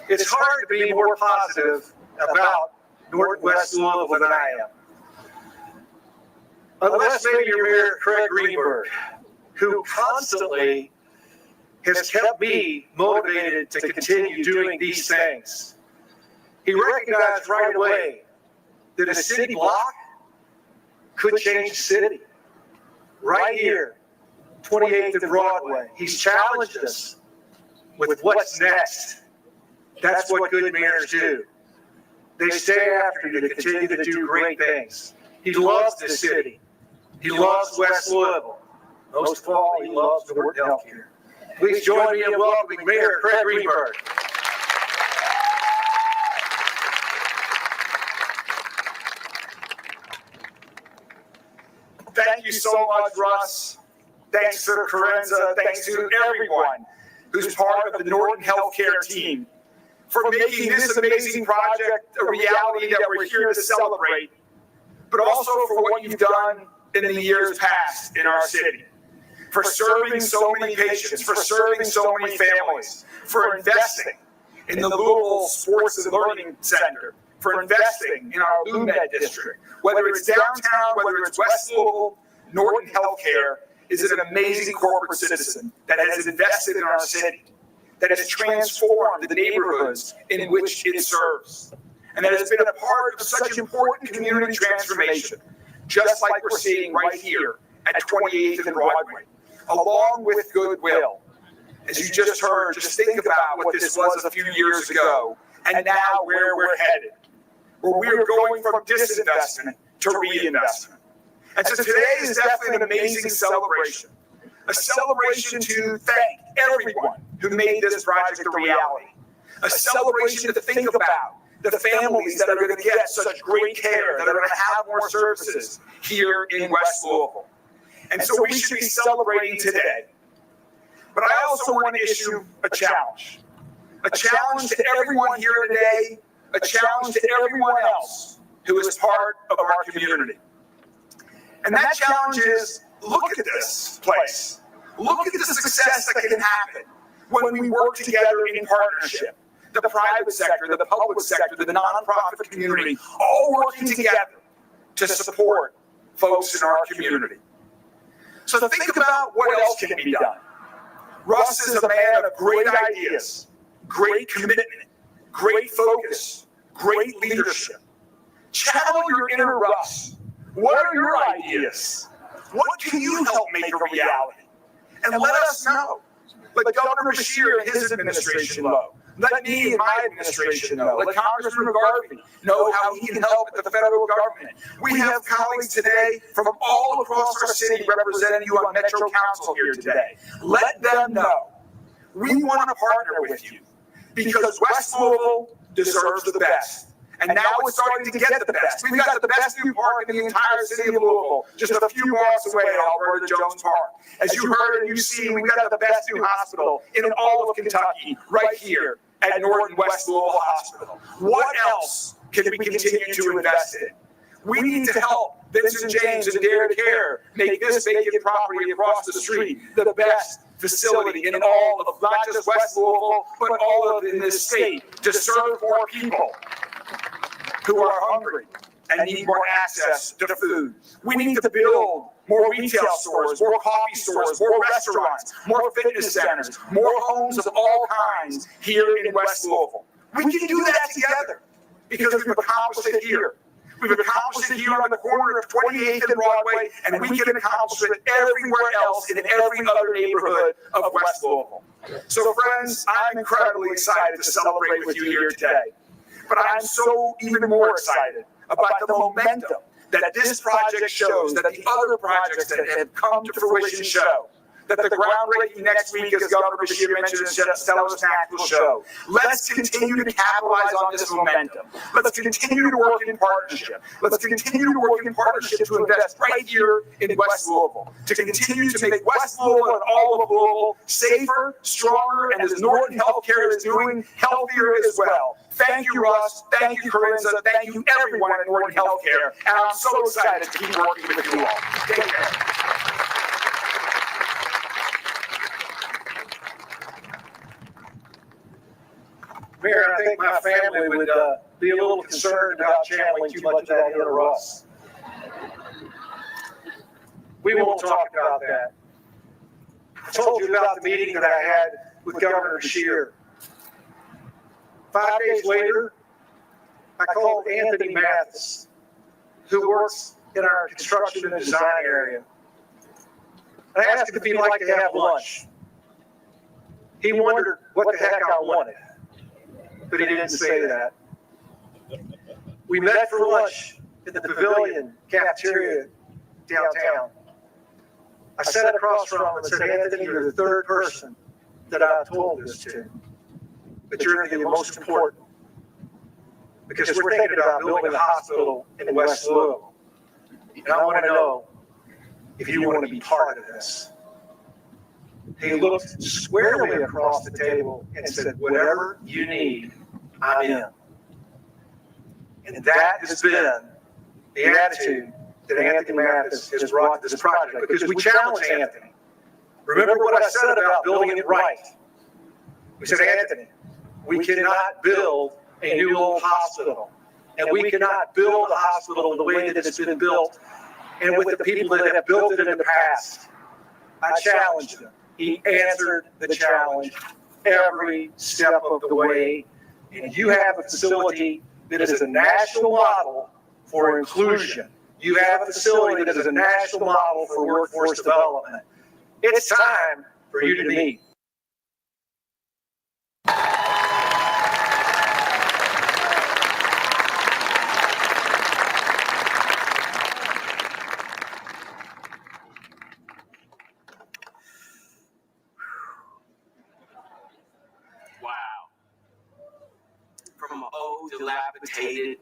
It's hard to be more positive about Norton West Louisville than I am. Unless maybe your mayor, Craig Greenberg, who constantly has kept me motivated to continue doing these things. He recognized right away that a city block could change the city. Right here, 28th and Broadway. He's challenged us with what's next. That's what good mayors do. They stay after you to continue to do great things. He loves this city. He loves West Louisville. Most of all, he loves Norton Healthcare. Please join me in welcoming Mayor Craig Greenberg. Thank you so much, Russ. Thanks to Corinza. Thanks to everyone who's part of the Norton Healthcare team for making this amazing project a reality that we're here to celebrate, but also for what you've done in the years past in our city, for serving so many patients, for serving so many families, for investing in the Louisville Sports and Learning Center, for investing in our LouMed district. Whether it's downtown, whether it's West Louisville, Norton Healthcare is an amazing corporate citizen that has invested in our city, that has transformed the neighborhoods in which it serves, and that has been a part of such important community transformation, just like we're seeing right here at 28th and Broadway, along with goodwill. As you just heard, just think about what this was a few years ago, and now where we're headed, where we are going from disinvestment to reinvestment. And so today is definitely an amazing celebration, a celebration to thank everyone who made this project a reality, a celebration to think about the families that are going to get such great care, that are going to have more services here in West Louisville. And so we should be celebrating today. But I also want to issue a challenge to everyone here today, a challenge to everyone else who is part of our community. And that challenge is, look at this place. Look at the success that can happen when we work together in partnership. The private sector, the public sector, the nonprofit community, all working together to support folks in our community. So think about what else can be done. Russ is a man of great ideas, great commitment, great focus, great leadership. Channel your inner Russ. What are your ideas? What can you help make a reality? And let us know. Let Governor Beshear and his administration know. Let me and my administration know. Let Congressman McGarvey know how he can help at the federal government. We have colleagues today from all across our city representing you on Metro Council here today. Let them know. We want to partner with you because West Louisville deserves the best. And now we're starting to get the best. We've got the best new park in the entire city of Louisville, just a few blocks away at Alberta Jones Park. As you heard and you've seen, we've got the best new hospital in all of Kentucky, right here at Norton West Louisville Hospital. What else can we continue to invest in? We need to help Vincent James and Dare to Care make this vacant property across the street the best facility in all of not just West Louisville, but all of in this state to serve more people who are hungry and need more access to food. We need to build more retail stores, more coffee stores, more restaurants, more fitness centers, more homes of all kinds here in West Louisville. We can do that together because we've accomplished it here. We've accomplished it here on the corner of 28th and Broadway, and we can accomplish it everywhere else in every other neighborhood of West Louisville. So friends, I'm incredibly excited to celebrate with you here today. But I'm so even more excited about the momentum that this project shows, that the other projects that have come to fruition show, that the groundbreaking next week, as Governor Beshear mentioned, and Stellar Snack will show. Let's continue to capitalize on this momentum. Let's continue to work in partnership. Let's continue to work in partnership to invest right here in West Louisville, to continue to make West Louisville and all of Louisville safer, stronger, and as Norton Healthcare is doing, healthier as well. Thank you, Russ. Thank you, Corinza. Thank you, everyone at Norton Healthcare. And I'm so excited to keep working with you all. Take care. Mayor, I think my family would be a little concerned about channeling too much of that into Russ. We won't talk about that. I told you about the meeting that I had with Governor Beshear. 5 days later, I called Anthony Mathis, who works in our construction and design area. I asked him if he'd like to have lunch. He wondered what the heck I wanted, but he didn't say that. We met for lunch in the Pavilion cafeteria downtown. I sat across from him and said, Anthony, you're the third person that I've told this to, but you're the most important, because we're thinking about building a hospital in West Louisville, and I want to know if you want to be part of this. He looked squarely across the table and said, whatever you need, I'm in. And that has been the attitude that Anthony Mathis has brought to this project, because we challenge Anthony. Remember what I said about building it right. We said, Anthony, we cannot build a new old hospital, and we cannot build a hospital the way that it's been built and with the people that have built it in the past. I challenged him. He answered the challenge every step of the way. And you have a facility that is a national model for inclusion. You have a facility that is a national model for workforce development. It's time for you to meet. From an old, dilapidated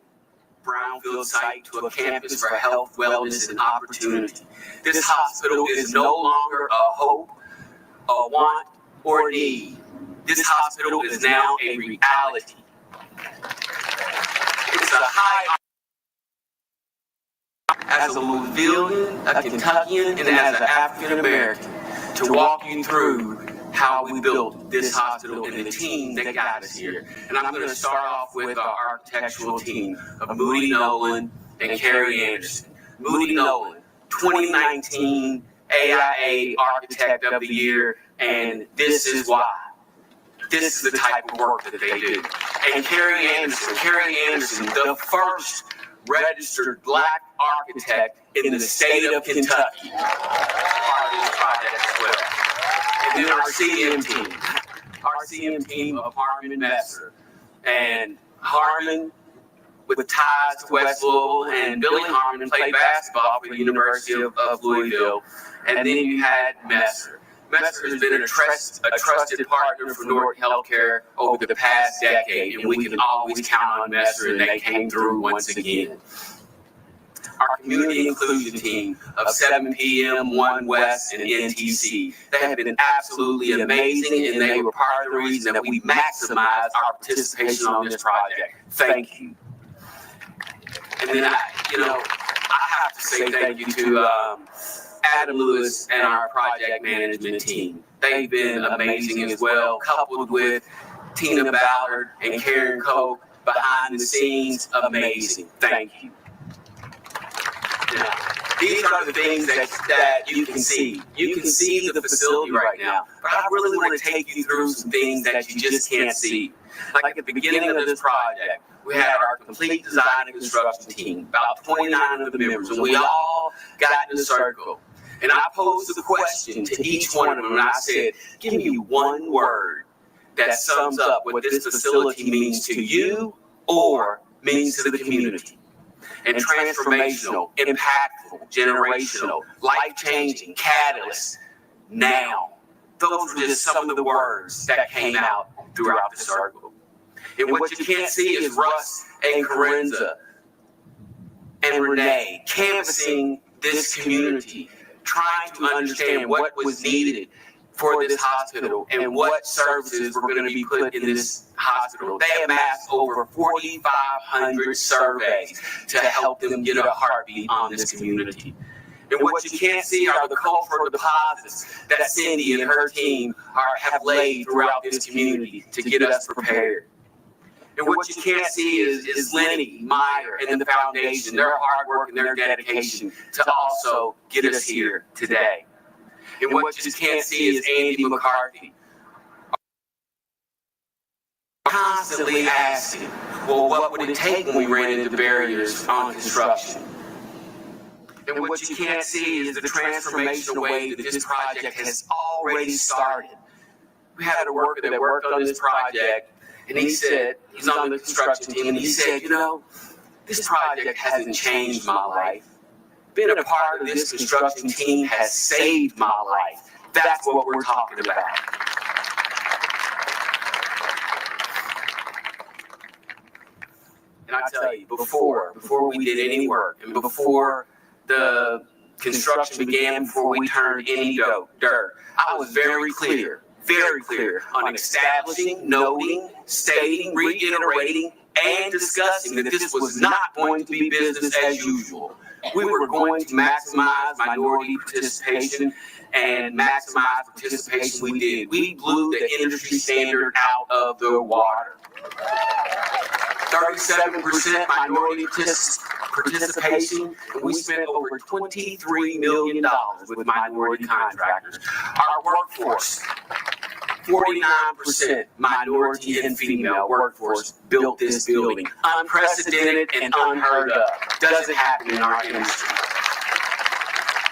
brownfield site to a campus for health, wellness, and opportunity. This hospital is no longer a hope, a want, or a need. This hospital is now a reality. It's a high as a Louisvillian, a Kentuckian, and as an African American to walk you through how we built this hospital and the team that got us here. And I'm going to start off with our architectural team of Moody Nolan and Carrie Anderson. Moody Nolan, 2019 AIA Architect of the Year, and this is why. This is the type of work that they do. And Carrie Anderson, the first registered Black architect in the state of Kentucky, part of this project as well. And then our CM team of Harmon Messer. And Harmon, with ties to West Louisville, and Billy Harmon played basketball for the University of Louisville. And then you had Messer. Messer has been a trusted partner for Norton Healthcare over the past decade, and we can always count on Messer, and they came through once again. Our community inclusion team of 7 p.m., 1 West, and NTC. They have been absolutely amazing, and they were part of the reason that we maximize our participation on this project. Thank you. And then I have to say thank you to Adam Lewis and our project management team. They've been amazing as well, coupled with Tina Ballard and Karen Koch behind the scenes. Amazing. Thank you. Now, these are the things that you can see. You can see the facility right now, but I really want to take you through some things that you just can't see. Like at the beginning of this project, we had our complete design and construction team, about 29 of the members, and we all got in a circle. And I posed the question to each one of them, and I said, give me one word that sums up what this facility means to you or means to the community. And transformational, impactful, generational, life-changing, catalyst, now. Those were just some of the words that came out throughout the circle. And what you can't see is Russ and Corinza and Renee canvassing this community, trying to understand what was needed for this hospital and what services were going to be put in this hospital. They amassed over 4,500 surveys to help them get a heartbeat on this community. And what you can't see are the cultural deposits that Cindy and her team have laid throughout this community to get us prepared. And what you can't see is Lenny, Meyer, and the foundation, their hard work and their dedication to also get us here today. And what you just can't see is Andy McCarthy constantly asking, well, what would it take when we ran into barriers on construction? And what you can't see is the transformational way that this project has already started. We had a worker that worked on this project, and he said, he's on the construction team, and he said, you know, this project hasn't changed my life. Being a part of this construction team has saved my life. That's what we're talking about. And I tell you, before we did any work, and before the construction began, before we turned any dirt, I was very clear on establishing, noting, stating, reiterating, and discussing that this was not going to be business as usual. We were going to maximize minority participation, and maximize participation we did. We blew the industry standard out of the water. 37% minority participation, and we spent over $23 million with minority contractors. Our workforce, 49% minority and female workforce built this building. Unprecedented and unheard of. Doesn't happen in our industry.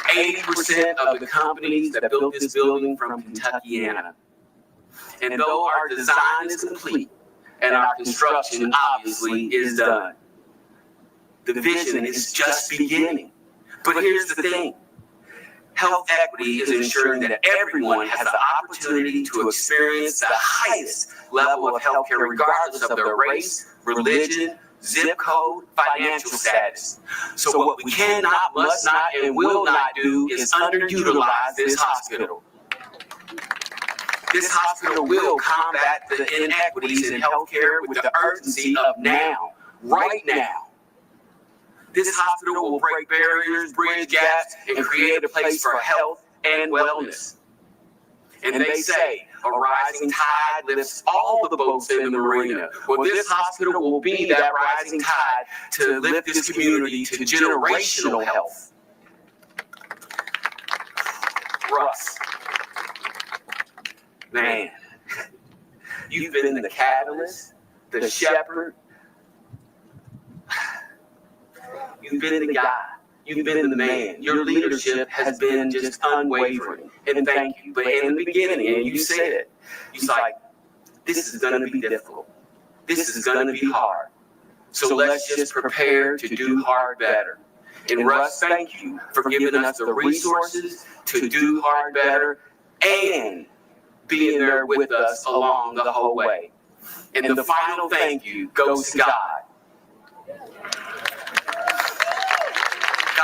80% of the companies that built this building from Kentuckiana. And though our design is complete and our construction obviously is done, the vision is just beginning. But here's the thing. Health equity is ensuring that everyone has the opportunity to experience the highest level of healthcare regardless of their race, religion, zip code, financial status. So what we cannot, must not, and will not do is underutilize this hospital. This hospital will combat the inequities in healthcare with the urgency of now, right now. This hospital will break barriers, bridge gaps, and create a place for health and wellness. And they say a rising tide lifts all the boats in the marina. Well, this hospital will be that rising tide to lift this community to generational health. Russ, man, you've been the catalyst, the shepherd. You've been the guy. You've been the man. Your leadership has been just unwavering. And thank you. But in the beginning, and you said, you're like, this is going to be difficult. This is going to be hard. So let's just prepare to do hard better. And Russ, thank you for giving us the resources to do hard better and being there with us along the whole way. And the final thank you goes to God.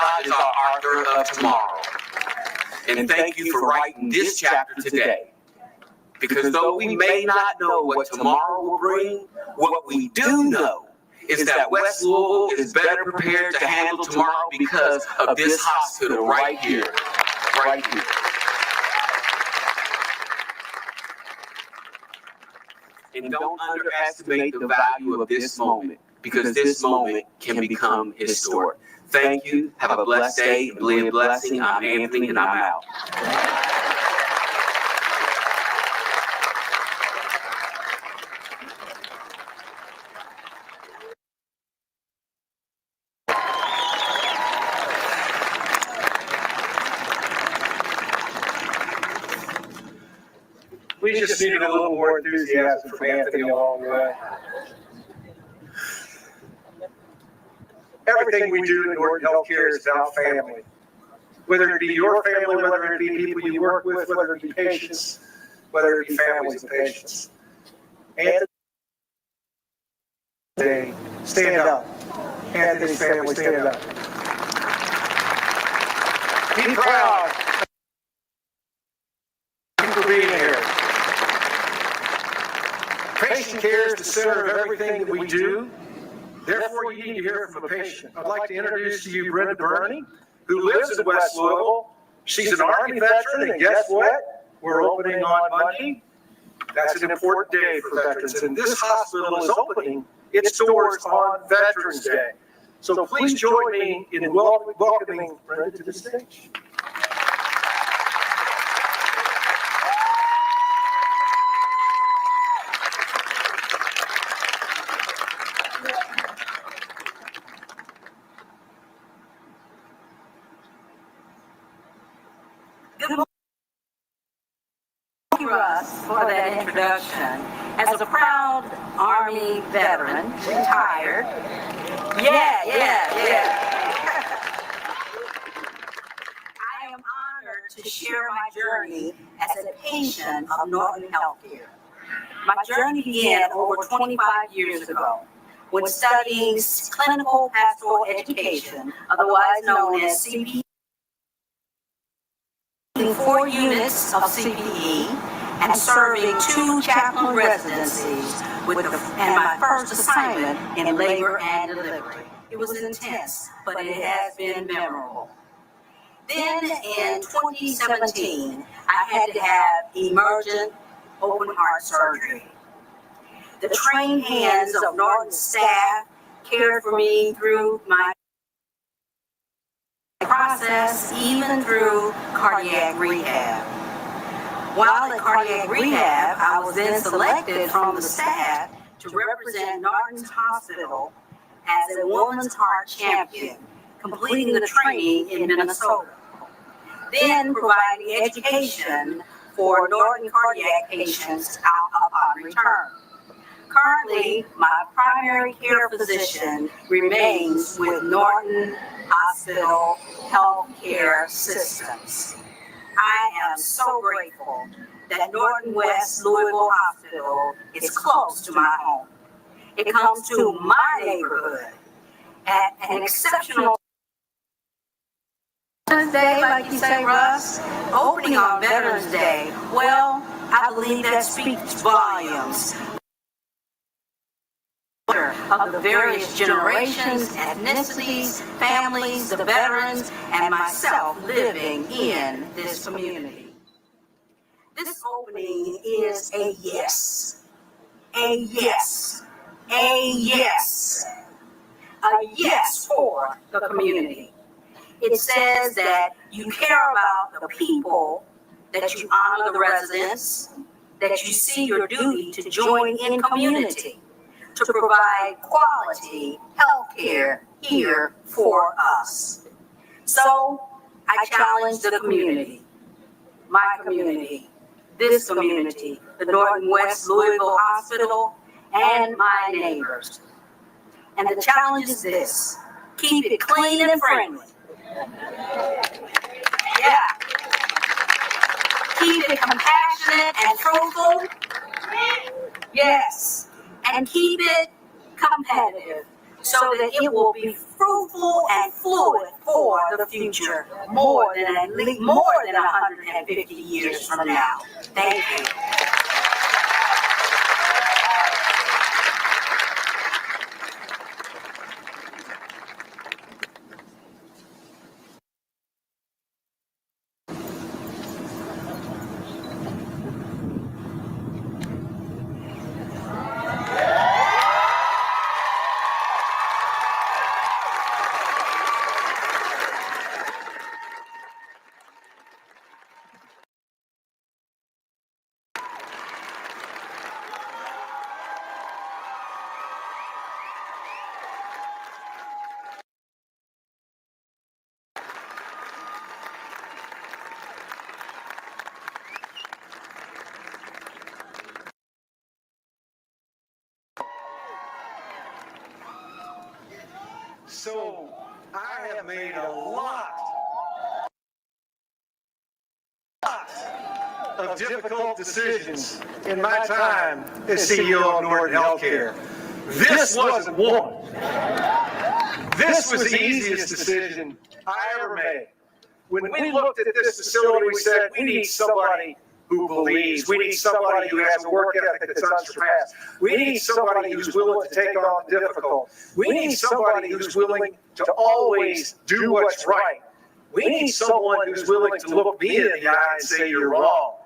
God is our author of tomorrow. And thank you for writing this chapter today. Because though we may not know what tomorrow will bring, what we do know is that West Louisville is better prepared to handle tomorrow because of this hospital right here. Right here. And don't underestimate the value of this moment, because this moment can become historic. Thank you. Have a blessed day. Be a blessing. I'm Anthony, and I'm out. We just needed a little more enthusiasm from Anthony along the way. Everything we do in Norton Healthcare is about family. Whether it be your family, whether it be people you work with, whether it be patients, whether it be families of patients. Anthony, stand up. Anthony's family, stand up. Be proud. Thank you for being here. Patient care is the center of everything that we do. Therefore, you need to hear from a patient. I'd like to introduce to you Brenda Burney, who lives in West Louisville. She's an Army veteran, and guess what? We're opening on Monday. That's an important day for veterans, and this hospital is opening its doors on Veterans Day. So please join me in welcoming Brenda to the stage. military veteran, retired. Yeah. I am honored to share my journey as a patient of Norton Healthcare. My journey began over 25 years ago when studying clinical pastoral education, otherwise known as CPE, 4 units of CPE, and serving 2 chaplain residencies and my first assignment in labor and delivery. It was intense, but it has been memorable. Then in 2017, I had to have emergent open heart surgery. The trained hands of Norton staff cared for me through my process, even through cardiac rehab. While at cardiac rehab, I was then selected from the staff to represent Norton's Hospital as a woman's heart champion, completing the training in Minnesota. Then providing education for Norton cardiac patients upon return. Currently, my primary care physician remains with Norton Hospital Healthcare Systems. I am so grateful that Norton West Louisville Hospital is close to my home. It comes to my neighborhood at an exceptional Veterans Day, like you say, Russ, opening on Veterans Day. Well, I believe that speaks volumes of the various generations, ethnicities, families, the veterans, and myself living in this community. This opening is a yes. A yes. A yes. A yes for the community. It says that you care about the people, that you honor the residents, that you see your duty to join in community, to provide quality health care here for us. So I challenge the community, my community, this community, the Norton West Louisville Hospital, and my neighbors. And the challenge is this: keep it clean and friendly. Yeah. Keep it compassionate and fruitful. Yes. And keep it competitive so that it will be fruitful and fluid for the future more than 150 years from now. Thank you. So I have made a lot of difficult decisions in my time as CEO of Norton Healthcare. This wasn't one. This was the easiest decision I ever made. When we looked at this facility, we said, we need somebody who believes. We need somebody who has a work ethic that's unsurpassed. We need somebody who's willing to take on the difficult. We need somebody who's willing to always do what's right. We need someone who's willing to look me in the eye and say you're wrong.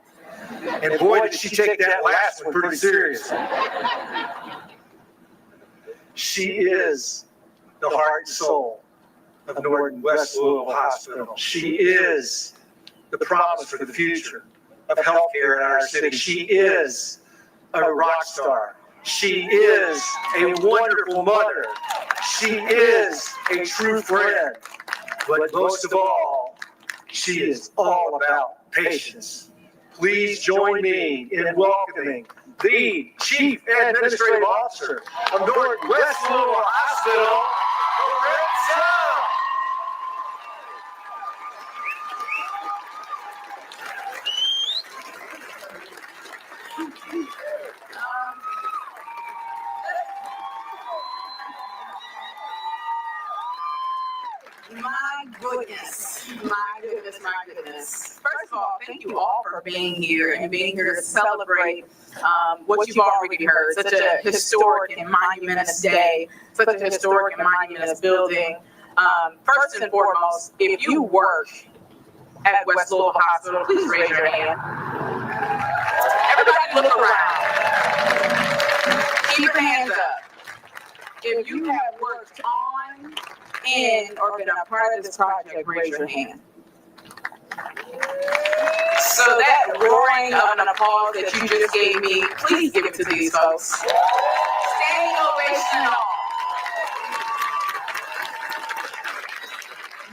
And boy, did she take that last one pretty seriously. She is the heart and soul of Norton West Louisville Hospital. She is the promise for the future of healthcare in our city. She is a rock star. She is a wonderful mother. She is a true friend. But most of all, she is all about patience. please join me in welcoming the Chief Administrative Officer of Norton West Louisville Hospital, Lorenzo. My goodness. First of all, thank you all for being here and being here to celebrate what you've already heard. Such a historic and monumentous day, such a historic and monumentous building. First and foremost, if you work at West Louisville Hospital, please raise your hand. Everybody look around. Keep your hands up. If you have worked on, in, or been a part of this project, raise your hand. So that roaring of an applause that you just gave me, please give it to these folks. Standing ovation and all.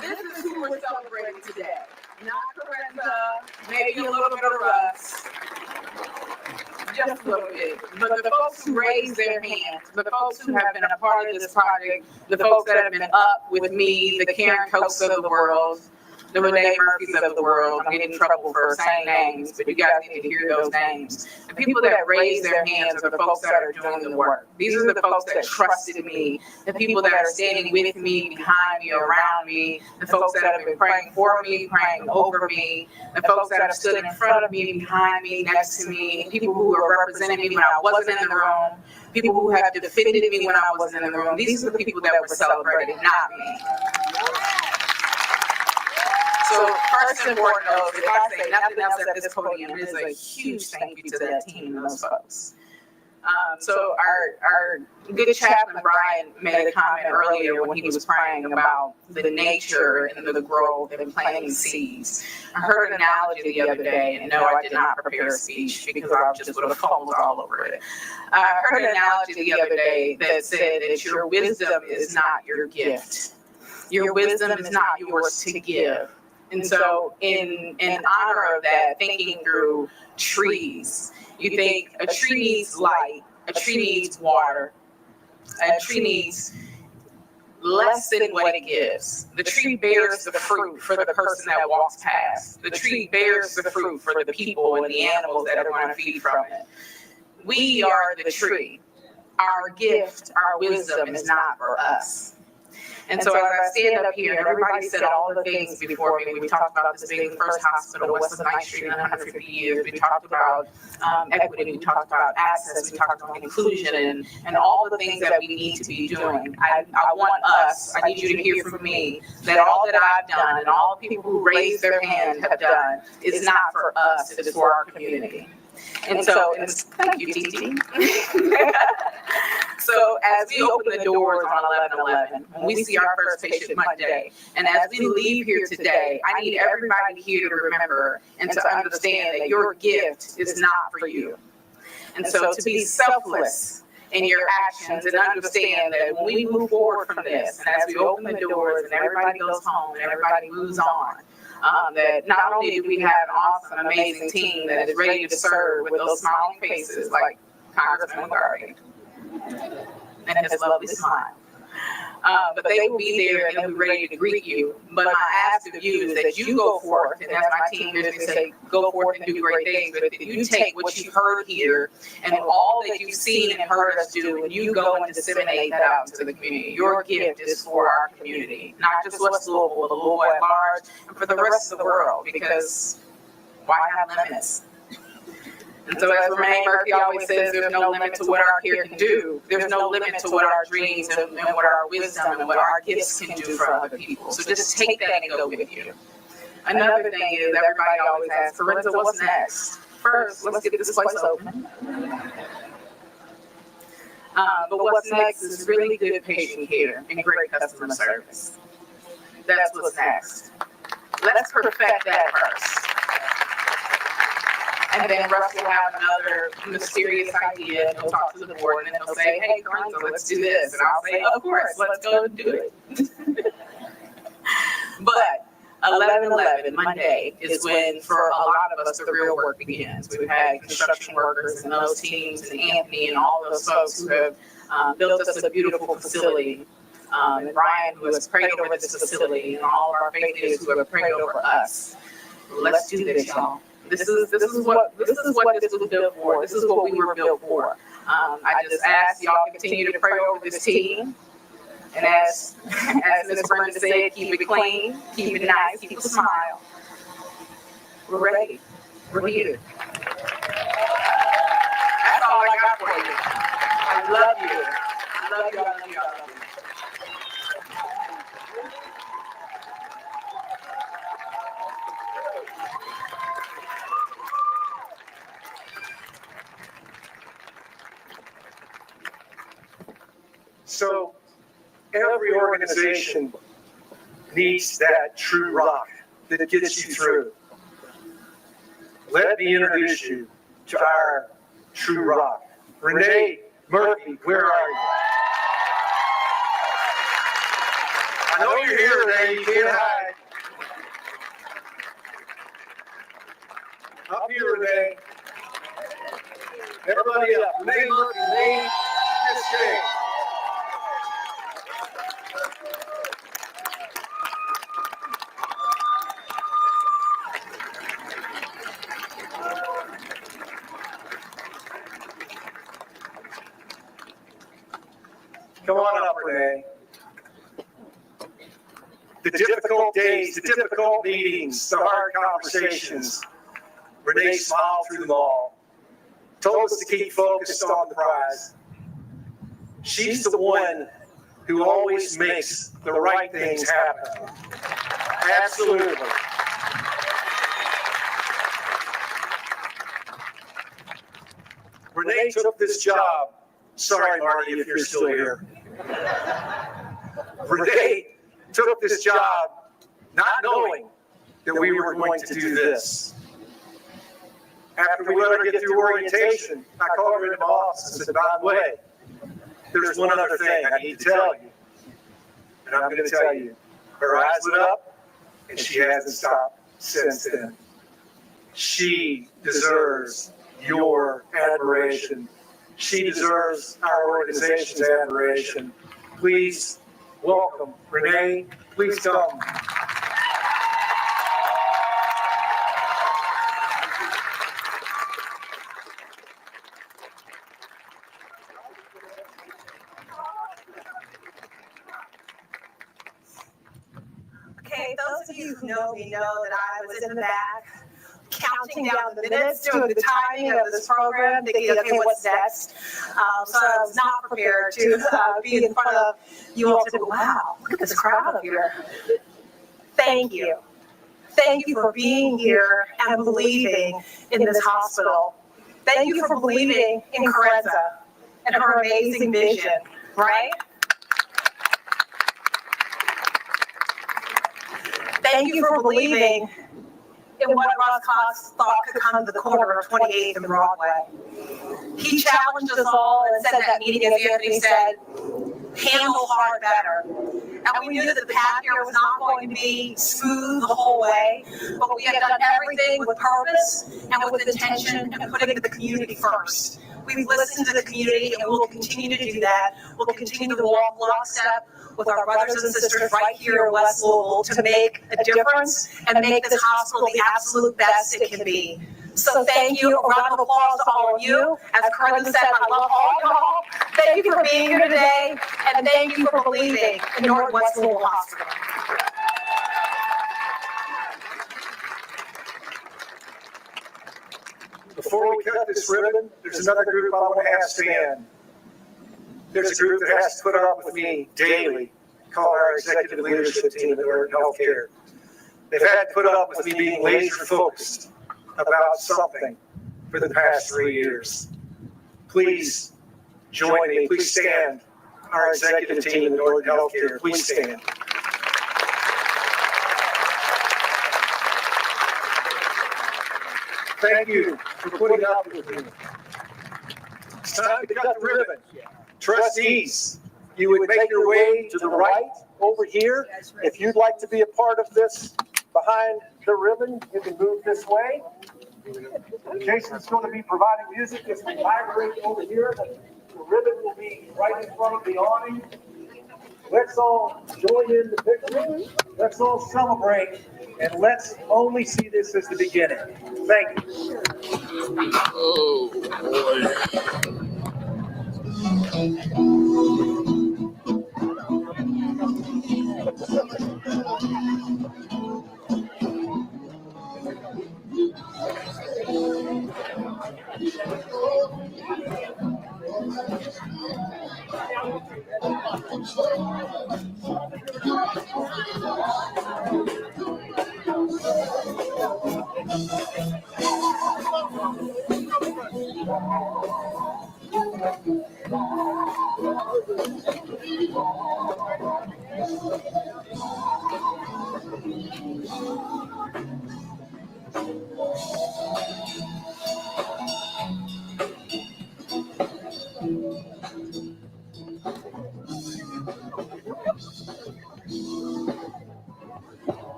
This is who we're celebrating today. Not Corinza, maybe a little bit of Russ. Just a little bit. But the folks who raised their hands, the folks who have been a part of this project, the folks that have been up with me, the Karen Cokes of the world, the Renee Murphys of the world. I'm getting in trouble for saying names, but you guys need to hear those names. The people that raise their hands are the folks that are doing the work. These are the folks that trusted me, the people that are standing with me, behind me, around me, the folks that have been praying for me, praying over me, the folks that have stood in front of me, behind me, next to me, people who are representing me when I wasn't in the room, people who have defended me when I wasn't in the room. These are the people that were celebrating, not me. So first and foremost, if I say nothing else at this podium, it is a huge thank you to that team and those folks. So our good chaplain Brian made a comment earlier when he was praying about the nature and the growth and planting seeds. I heard an analogy the other day, and no, I did not prepare a speech because I just would have fumbled all over it. I heard an analogy the other day that said that your wisdom is not your gift. Your wisdom is not yours to give. And so in honor of that, thinking through trees, you think a tree needs light, a tree needs water, a tree needs less than what it gives. The tree bears the fruit for the person that walks past. The tree bears the fruit for the people and the animals that are going to feed from it. We are the tree. Our gift, our wisdom is not for us. And so as I stand up here, and everybody said all the things before me, we talked about this being the first hospital west of 9th Street in 150 years. We talked about equity, we talked about access, we talked about inclusion, and all the things that we need to be doing. I want us, I need you to hear from me, that all that I've done and all the people who raised their hand have done is not for us, it is for our community. And so, thank you, Titi. So as we open the doors on 11/11, when we see our first patient Monday, and as we leave here today, I need everybody here to remember and to understand that your gift is not for you. And so to be selfless in your actions and understand that when we move forward from this, and as we open the doors and everybody goes home and everybody moves on, that not only do we have an awesome, amazing team that is ready to serve with those smiling faces like Congressman McGarvey and his lovely smile. But they will be there and they'll be ready to greet you. But my ask of you is that you go forth, and as my team usually say, go forth and do great things. But that you take what you've heard here and all that you've seen and heard us do, and you go and disseminate that out to the community. Your gift is for our community, not just West Louisville, but Louisville at large, and for the rest of the world. Because why have limits? And so as Renee Murphy always says, there's no limit to what our care can do. There's no limit to what our dreams and what our wisdom and what our gifts can do for other people. So just take that and go with you. Another thing is everybody always asks, Corinza, what's next? First, let's get this place open. But what's next is really good patient care and great customer service. That's what's next. Let's perfect that first. And then Russ will have another mysterious idea, and he'll talk to the board, and then he'll say, hey, Corinza, let's do this. And I'll say, of course, let's go and do it. But 11/11, Monday, is when, for a lot of us, the real work begins. We've had construction workers and those teams, and Anthony and all those folks who have built us a beautiful facility. And Ryan, who has prayed over this facility, and all of our faith leaders who have prayed over us. Let's do this, y'all. This is what this was built for. This is what we were built for. I just ask y'all to continue to pray over this team. And as Ms. Brenda said, keep it clean, keep it nice, keep a smile. We're ready. We're here. That's all I got for you. I love you. I love you. I love you. I love you. So every organization needs that true rock that gets you through. Let me introduce you to our true rock. Renee Murphy, where are you? I know you're here, Renee. You can't hide. Up here, Renee. Everybody up. Renee Murphy, Renee Escape. Come on up, Renee. The difficult days, the difficult meetings, the hard conversations. Renee smiled through them all, told us to keep focused on the prize. She's the one who always makes the right things happen. Absolutely. Renee took this job. Sorry, Marty, if you're still here. Renee took this job not knowing that we were going to do this. After we let her get through orientation, I called her into my office and said, by the way, there's one other thing I need to tell you. And I'm going to tell you. Her eyes lit up, and she hasn't stopped since then. She deserves your admiration. She deserves our organization's admiration. Please welcome Renee. Please come. Okay, those of you who know me know that I was in the back counting down the minutes, doing the timing of this program, thinking, okay, what's next? So I was not prepared to be in front of you all today. Wow, look at this crowd up here. Thank you. Thank you for being here and believing in this hospital. Thank you for believing in Carenza and her amazing vision, right? Thank you for believing in what Russ Cox thought could come to the corner of 28th and Broadway. He challenged us all and said that meeting, as Anthony said, handle hard better. And we knew that the path here was not going to be smooth the whole way, but we have done everything with purpose and with intention and putting the community first. We've listened to the community and we'll continue to do that. We'll continue to walk lockstep with our brothers and sisters right here in West Louisville to make a difference and make this hospital the absolute best it can be. So thank you. A round of applause to all of you. As Carenza said, I love all y'all. Thank you for being here today, and thank you for believing in Norton West Louisville Hospital. Before we cut this ribbon, there's another group I want to have stand. There's a group that has to put up with me daily, called our executive leadership team at Norton Healthcare. They've had to put up with me being laser focused about something for the past 3 years. Please join me. Please stand. Our executive team at Norton Healthcare, please stand. Thank you for putting up with me. It's time to cut the ribbon. Trustees, you would make your way to the right over here if you'd like to be a part of this behind the ribbon, you can move this way. Jason's going to be providing music as we migrate over here. The ribbon will be right in front of the awning. Let's all join in the picture. Let's all celebrate, and let's only see this as the beginning. Thank you. Oh, boy.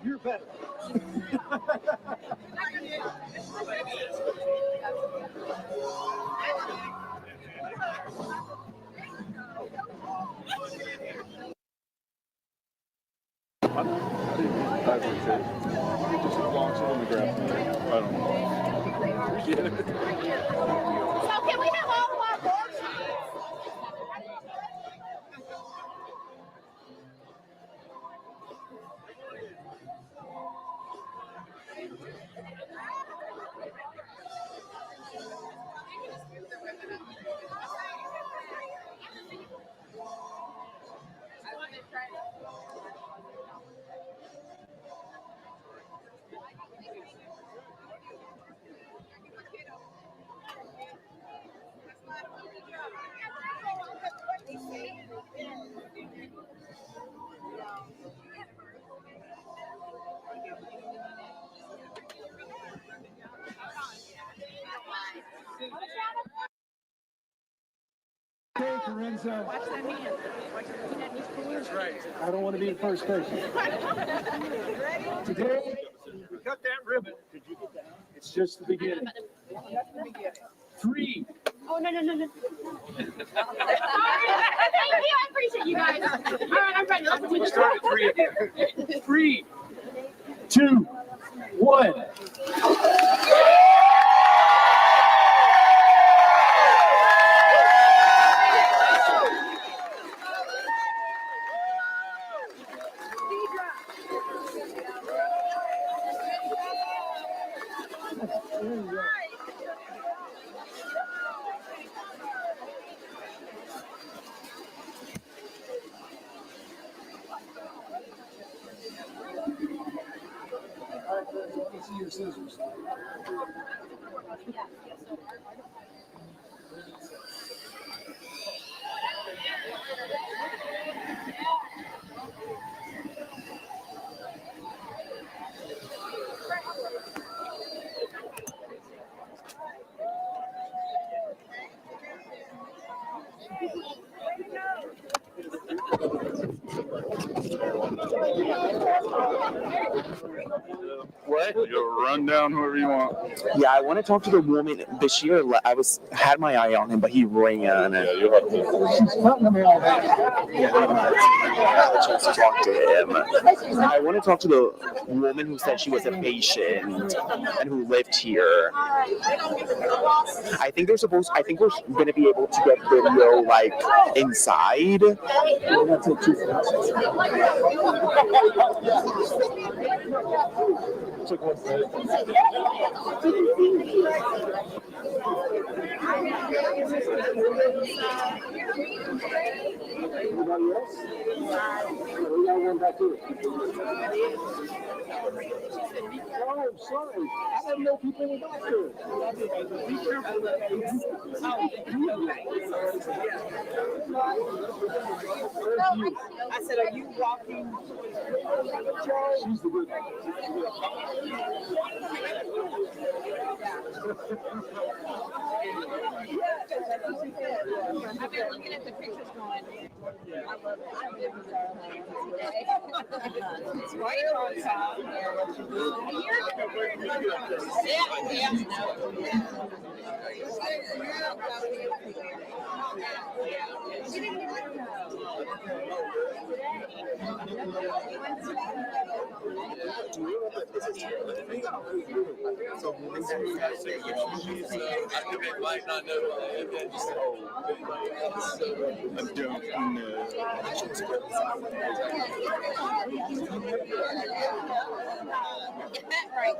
You're better. So can we have all of our board That's right. I don't want to be the first person. Today, we cut that ribbon. It's just the beginning. 3. Oh, no. Thank you, I appreciate you guys. All right, I'm ready. Let's do We'll this. start at 3 again. 3, 2, 1. Let's see your scissors. What? You'll run down whoever you want. Yeah, I want to talk to the woman. Bashir, I had my eye on him, but he ran. Yeah, you'll have to. Yeah, I haven't had a chance to talk to him. I want to talk to the woman who said she was a patient and who lived here. I think we're going to be able to get video like inside. Anybody else? We got one back here. Oh, sorry. I didn't know people were back here. Be careful that I said, are you walking? she's the good one. I've been looking at the pictures going. I love it. I live with our It's right on top. Might not know what I don't know. Get that right.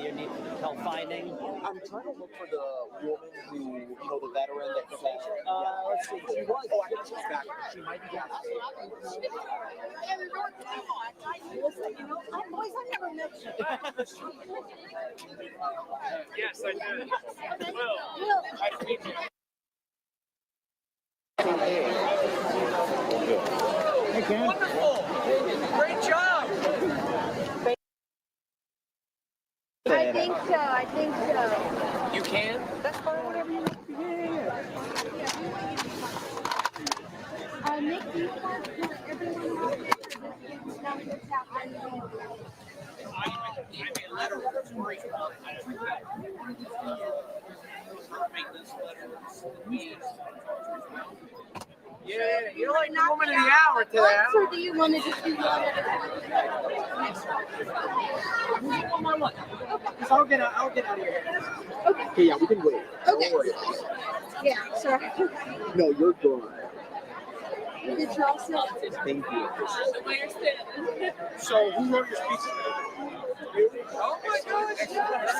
You need to tell finding. I'm trying to look for the woman who, the veteran that said, let's see, she was. Oh, I think she's back. She might be back. Yes, I did. Will. Nice to meet you. Wonderful. Great job. I think so. You can? That's fine, whatever you want. Nick, do you want everyone Yeah, you're like the woman of the hour today. or do you want to just do one at a time? I'll get out of here. Okay, yeah, we can wait. Okay. Don't worry. Yeah, sorry. No, you're good. Did you all sit? Thank you. So, who wrote your speech? Oh my gosh!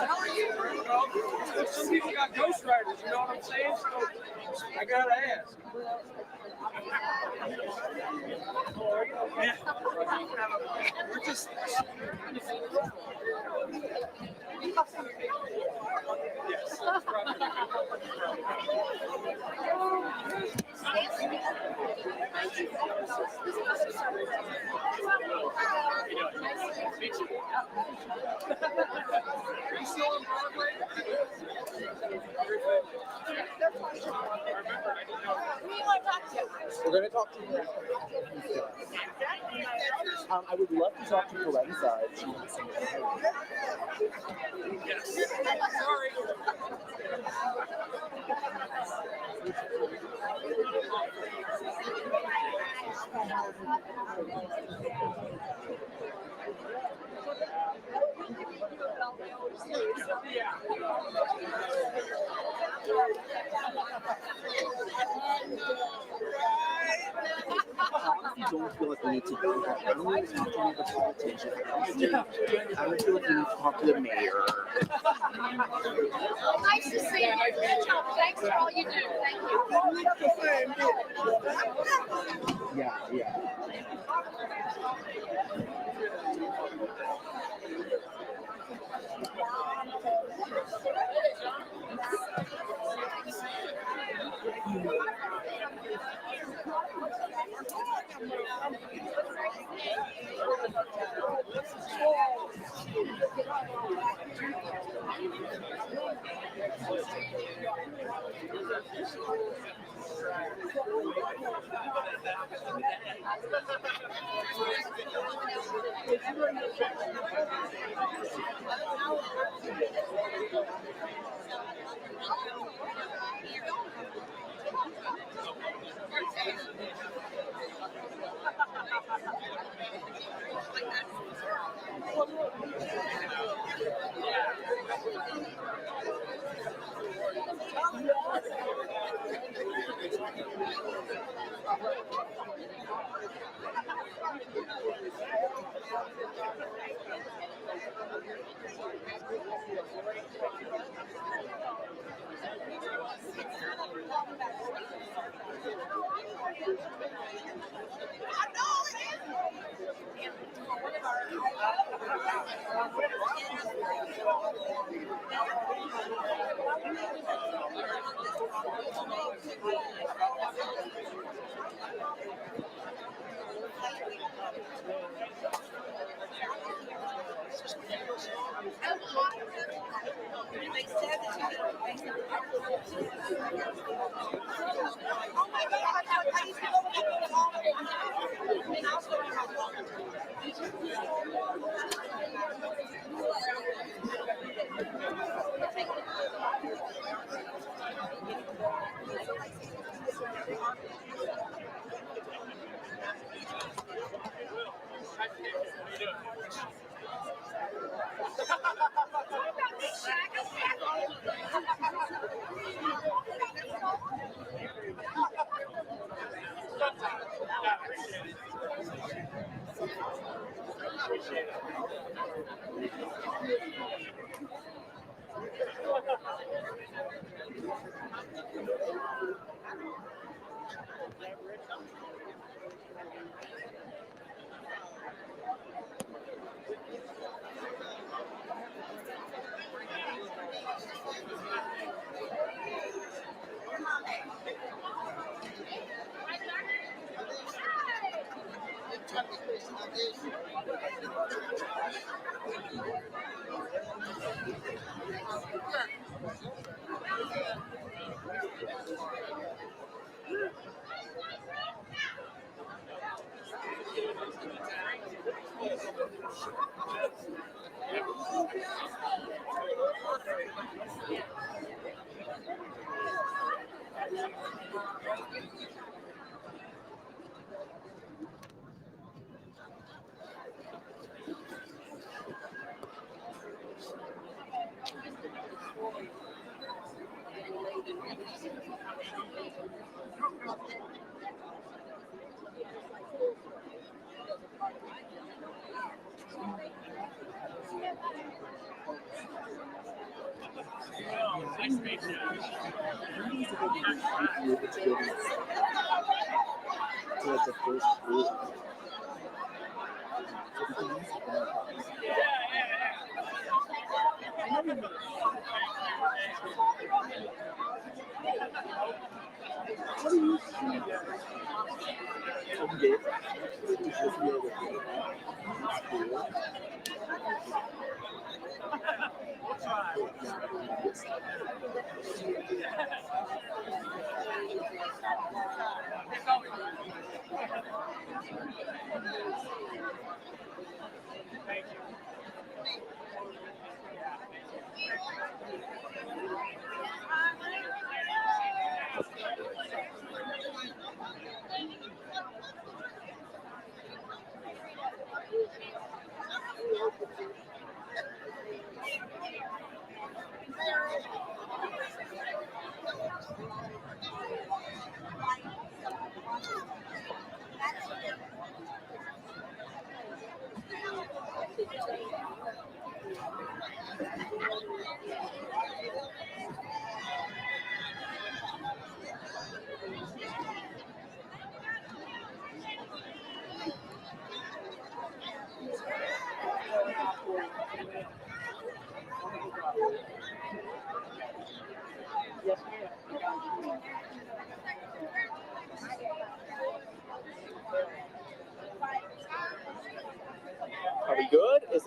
How are you? Some people got ghostwriters, you know what I'm saying? So, I gotta ask. Yeah. We're just. Yes. We're going to talk to you. I would love to talk to Lorenza. Yes. Sorry. I don't feel like we need to do that. I don't need to talk to any of the politicians. I don't feel like we need to talk to the mayor. Nice to see you. Thanks for all you do. Thank you. Yeah.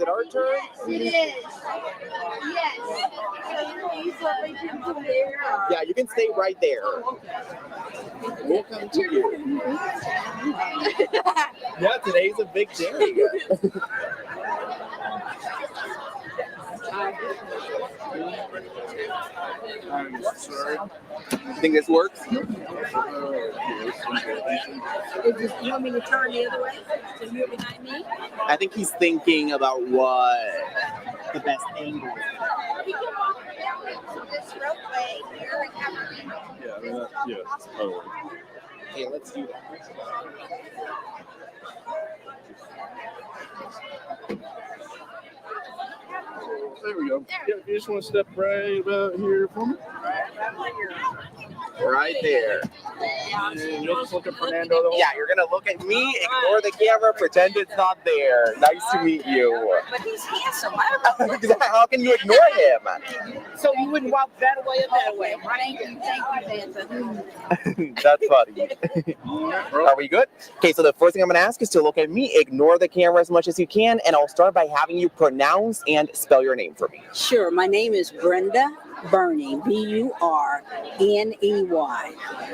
it our turn? Yes, it is. Yes. Yeah, you can stay right there. We'll come to you. Yeah, today's a big day. I'm sorry. You think this works? You want me to turn the other way? So you're behind me? I think he's thinking about what the best angle is. We can walk down this roadway here and have Oh. Okay, let's do that. There we go. Yeah, you just want to step right about here for me? Right there. And you'll just look at Fernando the whole Yeah, you're gonna look at me, ignore the camera, pretend it's not there. Nice to meet you. But he's handsome. How can you ignore him? So you wouldn't walk that way or that way. Thank you, Santa. That's funny. Are we good? Okay, so the first thing I'm gonna ask is to look at me, ignore the camera as much as you can, and I'll start by having you pronounce and spell your name for me. Sure. My name is Brenda Burney, Burney.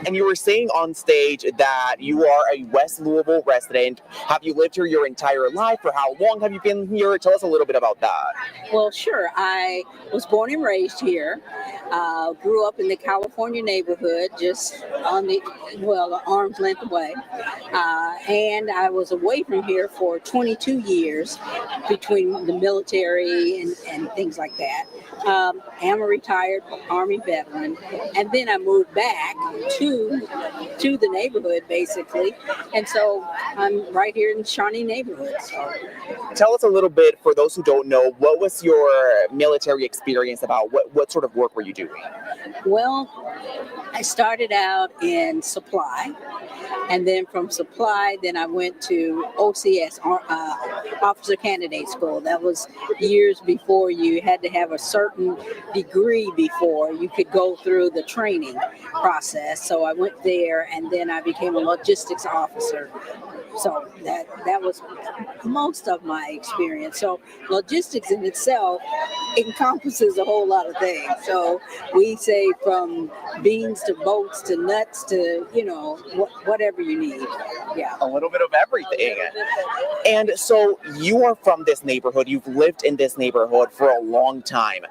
And you were saying on stage that you are a West Louisville resident. Have you lived here your entire life? For how long have you been here? Tell us a little bit about that. Well, sure. I was born and raised here. Grew up in the California neighborhood, just on the arm's length away. And I was away from here for 22 years between the military and things like that. I'm a retired Army veteran, and then I moved back to the neighborhood basically, and so I'm right here in the Shawnee neighborhood. So. Tell us a little bit, for those who don't know, what was your military experience about? What sort of work were you doing? Well, I started out in supply, and then from supply, then I went to OCS, Officer Candidate School. That was years before you had to have a certain degree before you could go through the training process. So I went there, and then I became a logistics officer. So that was most of my experience. So logistics in itself encompasses a whole lot of things. So we say from beans to boats to nuts to, whatever you need. Yeah. A little bit of everything. And so you are from this neighborhood. You've lived in this neighborhood for a long time.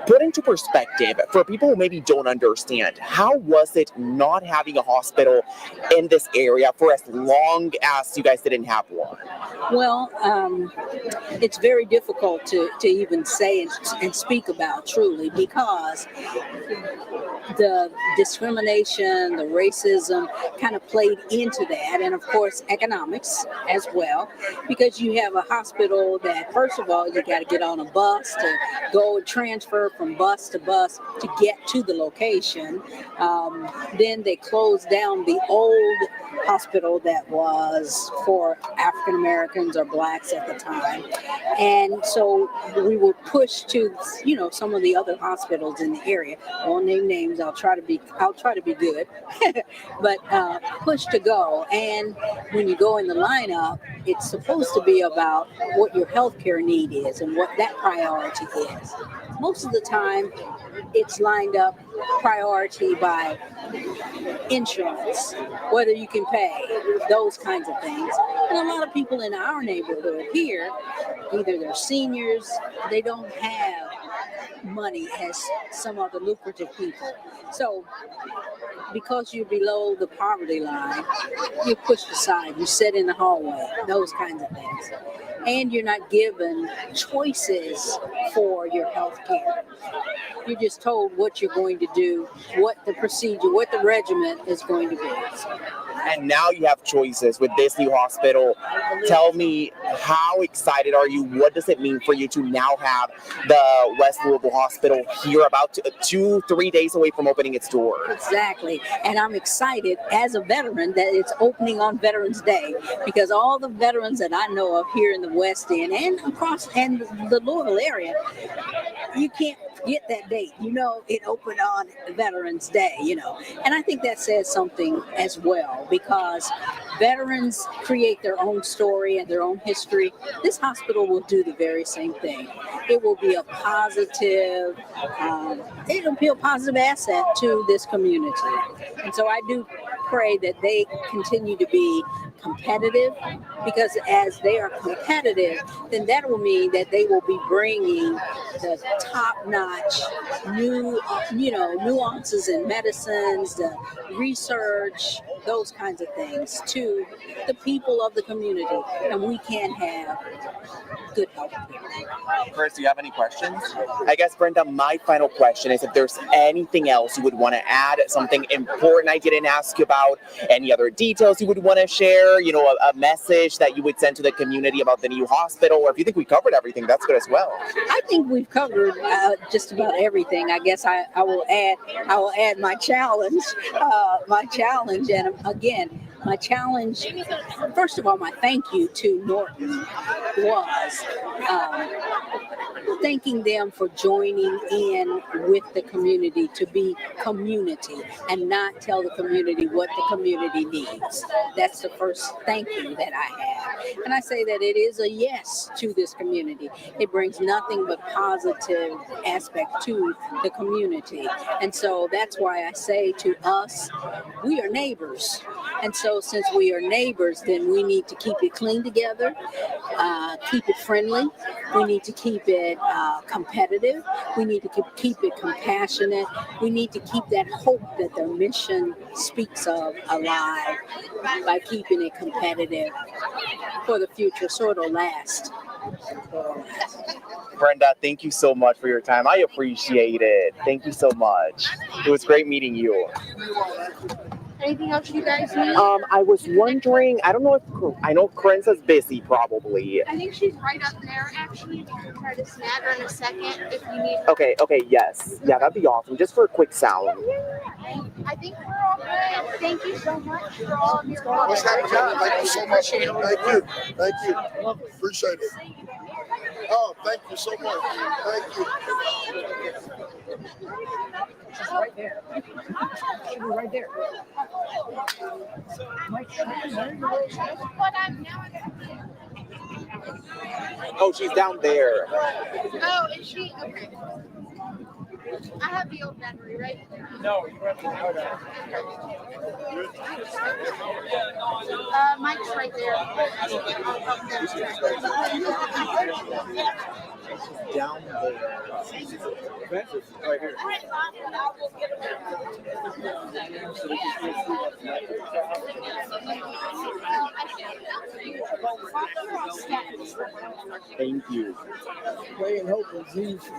Put into perspective, for people who maybe don't understand, how was it not having a hospital in this area for as long as you guys didn't have one? Well, it's very difficult to even say and speak about truly, because the discrimination, the racism kind of played into that, and of course economics as well, because you have a hospital that, first of all, you got to get on a bus to go transfer from bus to bus to get to the location. Then they closed down the old hospital that was for African Americans or blacks at the time, and so we were pushed to some of the other hospitals in the area. I won't name names. I'll try to be good, but pushed to go. And when you go in the lineup, it's supposed to be about what your healthcare need is and what that priority is. Most of the time, it's lined up priority by insurance, whether you can pay, those kinds of things. And a lot of people in our neighborhood here, either they're seniors, they don't have money as some other lucrative people. So because you're below the poverty line, you're pushed aside, you sit in the hallway, those kinds of things. And you're not given choices for your health care. You're just told what you're going to do, what the procedure, what the regimen is going to be. And now you have choices with this new hospital. Tell me, how excited are you? What does it mean for you to now have the West Louisville Hospital here, about 2-3 days away from opening its doors? Exactly. And I'm excited as a veteran that it's opening on Veterans Day, because all the veterans that I know of here in the West End and across and the Louisville area, you can't get that date. It opened on Veterans Day, And I think that says something as well because veterans create their own story and their own history. This hospital will do the very same thing. It will be a positive, it'll be a positive asset to this community. And so I do pray that they continue to be competitive, because as they are competitive, then that will mean that they will be bringing the top-notch new, nuances in medicines, the research, those kinds of things to the people of the community, and we can have good health care. Chris, do you have any questions? I guess, Brenda, my final question is if there's anything else you would want to add, something important I didn't ask you about, any other details you would want to share, a message that you would send to the community about the new hospital, or if you think we covered everything, that's good as well. I think we've covered just about everything. I guess I will add my challenge, and again, my challenge, first of all, my thank you to Norton was thanking them for joining in with the community to be community and not tell the community what the community needs. That's the first thank you that I have. And I say that it is a yes to this community. It brings nothing but positive aspect to the community. And so that's why I say to us, we are neighbors. And so since we are neighbors, then we need to keep it clean together, keep it friendly. We need to keep it competitive. We need to keep it compassionate. We need to keep that hope that their mission speaks of alive by keeping it competitive for the future, so it'll last. Brenda, thank you so much for your time. I appreciate it. Thank you so much. It was great meeting you. Anything else you guys need? I was wondering, I don't know I know Corinne's busy probably. I think she's right up there, actually. We'll try to snag her in a second if you need her. Okay, yes. Yeah, that'd be awesome. Just for a quick sound. I think we're all good. Thank you so much for all of your work. What's happening? Thank you so much. Thank you. Appreciate it. Oh, thank you so much. Thank you. She's right there. She'll be right there. Oh, she's down there. Oh, is she? Okay. I have the old battery, right? No, you have the powder. Mike's right there. Down there. Right here. Thank you. Pray and hope and Jesus.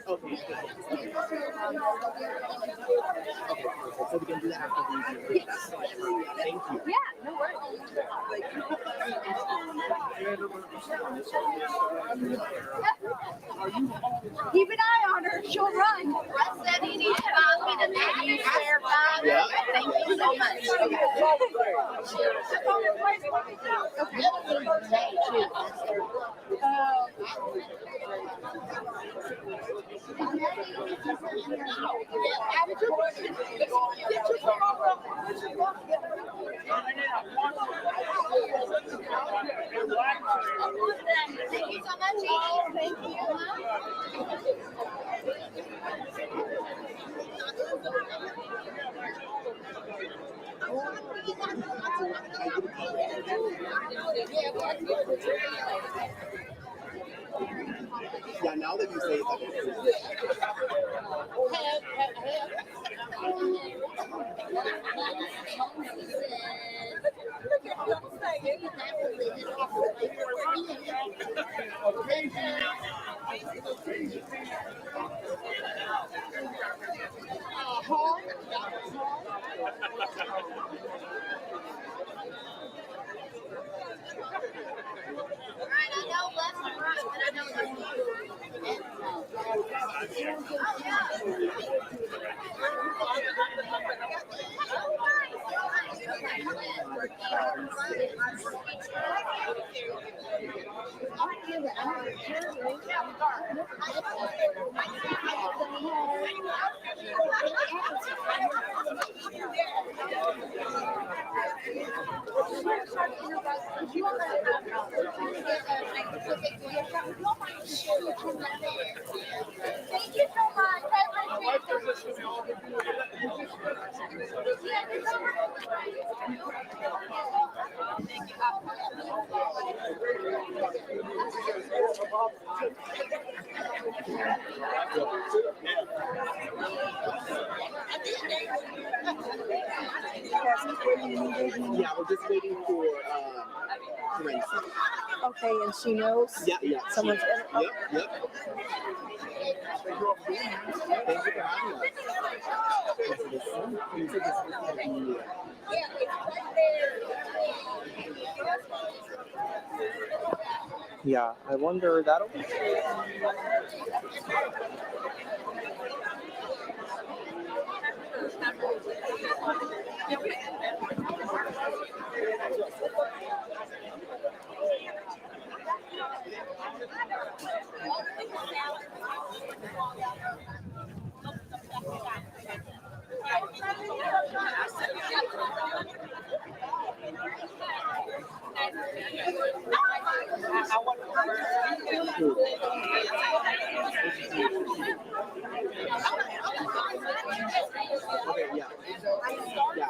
Okay, so we can do that after the review. Thank you. Yeah, no worries. Keep an eye on her. She'll run. Russ said he needs to follow me to that. You swear, Bob? Yeah. Thank you so much. Thank you so much, Amy. Thank you. Yeah, now that you say it, Alright, I know left and right. Thank you so much. I appreciate Yeah, we're just waiting for Renzi. Okay, and she knows? Yeah, yeah. Someone's Yep, yep. Thank you for having us. Yeah, I wonder that'll be. Okay, yeah. Yeah.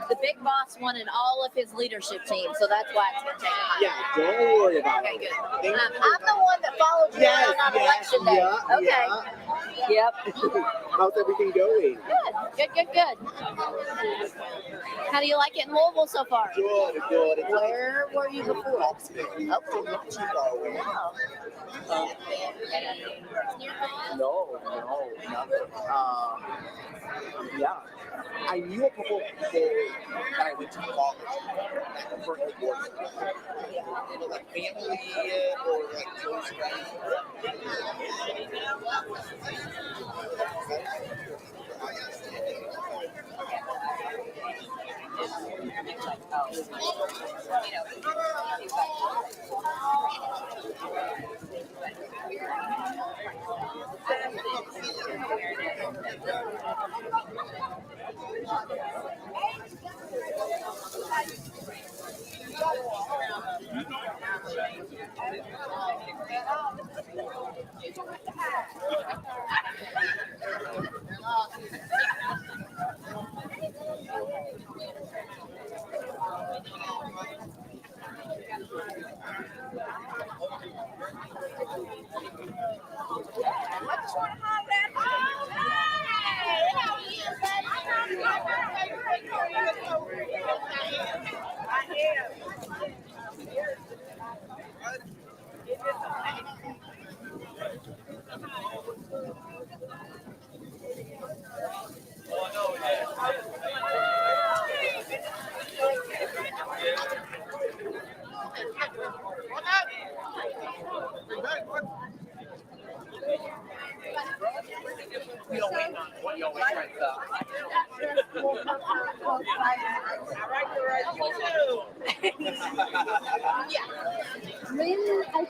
The big boss wanted all of his leadership team, so that's why it's been taken. Yeah, don't worry about Okay, it. good. I'm the one that followed you around on election day. Yeah, Okay. Yep. How's everything going? Good. How do you like it in Louisville so far? Good. Where were you before? Up from not too far away. No, nothing. Yeah. I knew a couple of people that I went to college for awards. Like family or like close friends.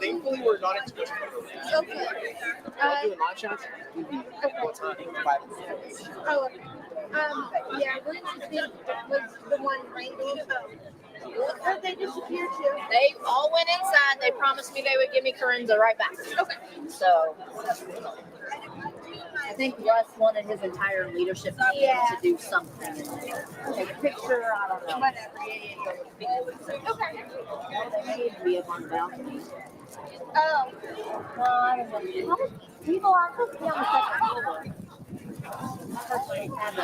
Thankfully, we're not into it. Okay. Doing live shots. What time? 5 and 6. Oh, yeah, Wednesday was the one right now. Where'd they disappear to? They all went inside. They promised me they would give me Corinza right back. Okay. So I think Russ wanted his entire leadership team to do something. Take a picture. I don't know. Whatever. Okay. They need to be up on the balcony. Oh. No, I don't know. How many people are supposed to be on the second floor? Had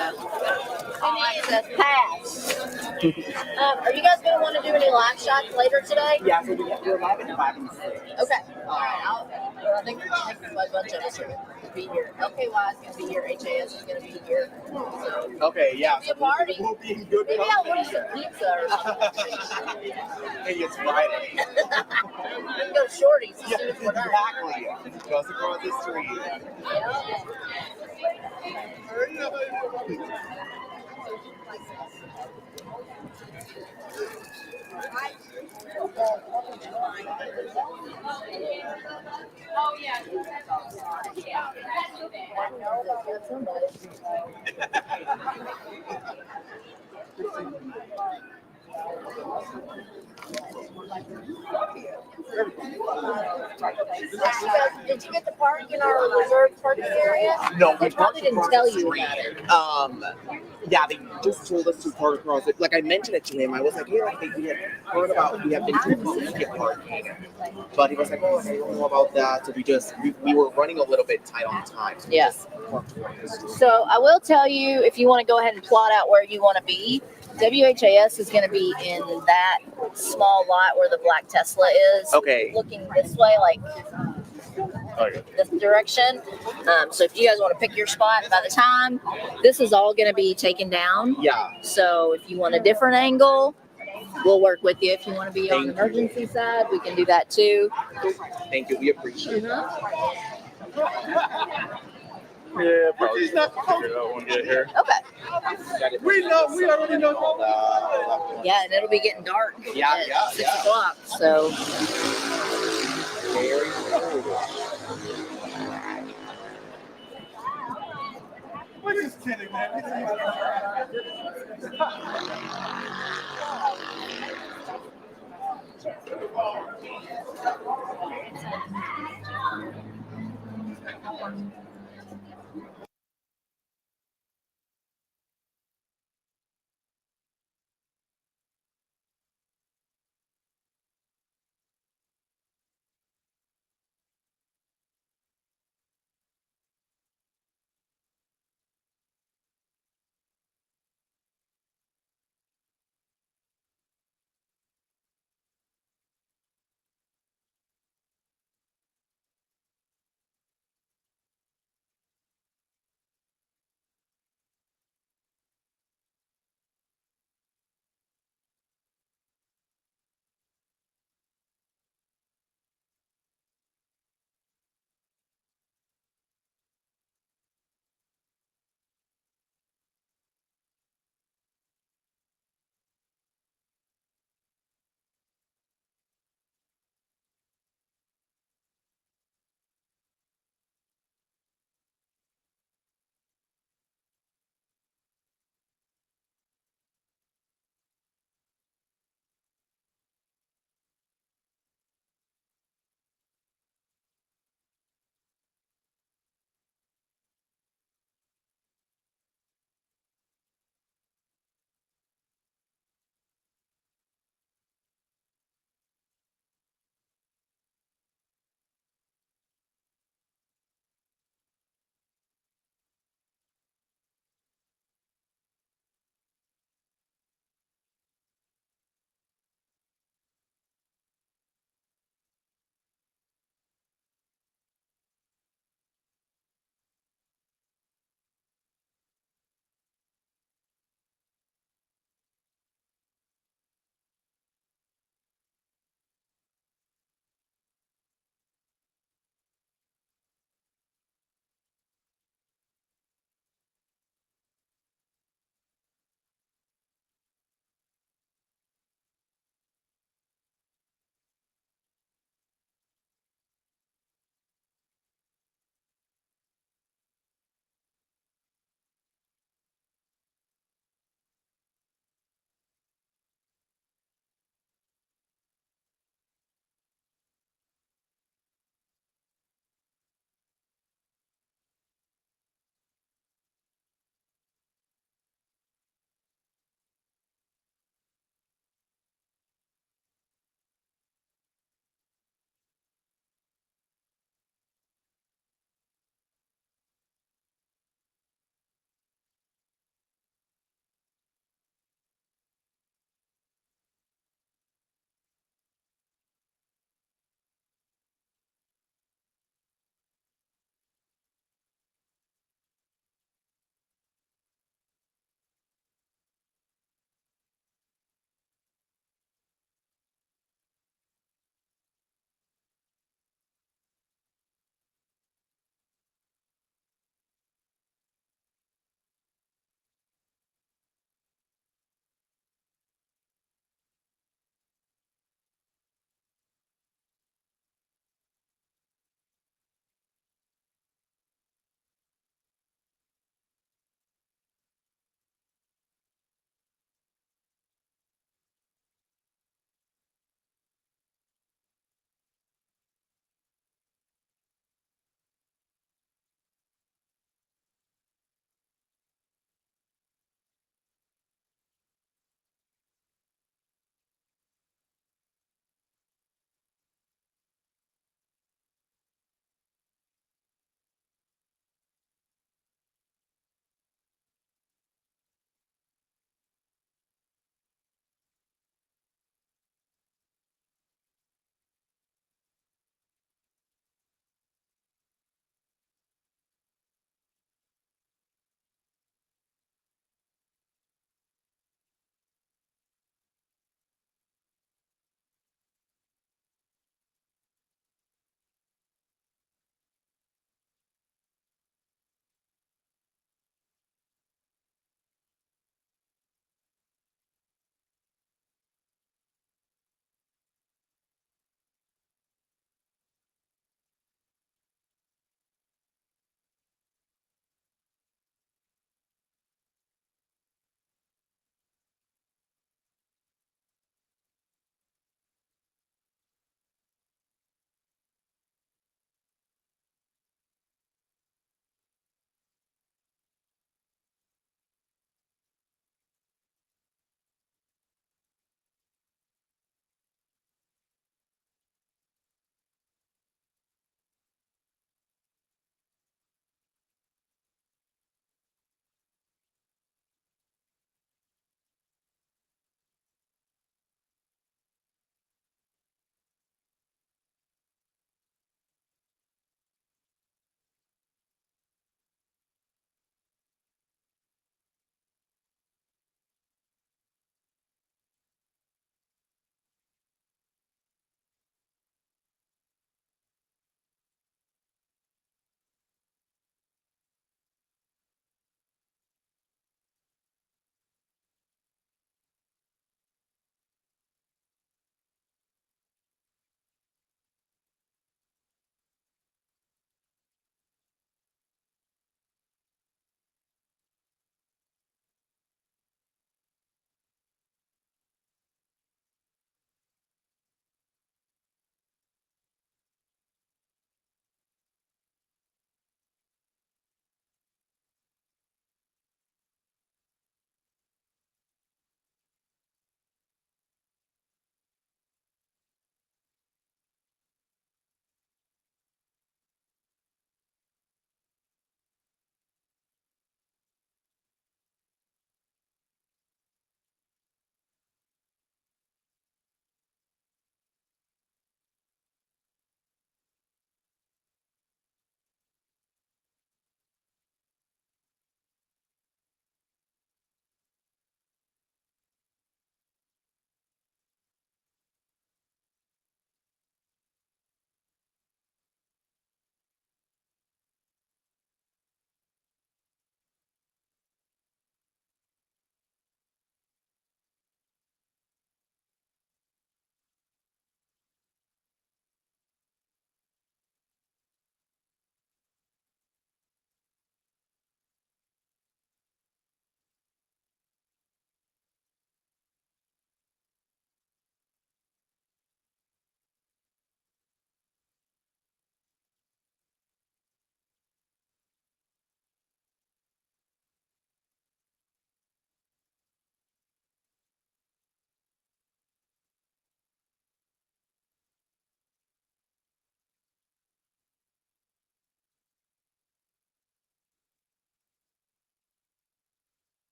a pass. Are you guys going to want to do any live shots later today? Yeah, so we're live at 5 and 6. Okay. All right. I think a bunch of us are going to be here. LKY is going to be here. HAS is going to be here. So Okay, yeah. it'll be a party. We'll be in good Maybe I'll order some pizza or something. Hey, it's Friday. We can go Shorty's as soon as we're done. Exactly. Just across the street. Oh, yeah. Did you get the park in our reserved parking area? No, They probably didn't tell you about it. Yeah, they just told us to park across it. Like I mentioned it to him, I was like, hey, like we had heard about, we have been to get parking, but he was like, oh, I don't know about that. So we were running a little bit tight on time. So Yes. So I will tell you, if you want to go ahead and plot out where you want to be, WHAS is going to be in that small lot where the black Tesla is. Okay. Looking this way, like this direction. So if you guys want to pick your spot, by the time this is all going to be taken down. Yeah. So if you want a different angle, we'll work with you. If you want to be on the Thank you. emergency side, we can do that too. Thank you. We appreciate it. Yeah, probably figure it out when we get here. Okay. We already know. Yeah, and it'll be getting dark Yeah, at 6 o'clock. So Very cool. We're just kidding, man.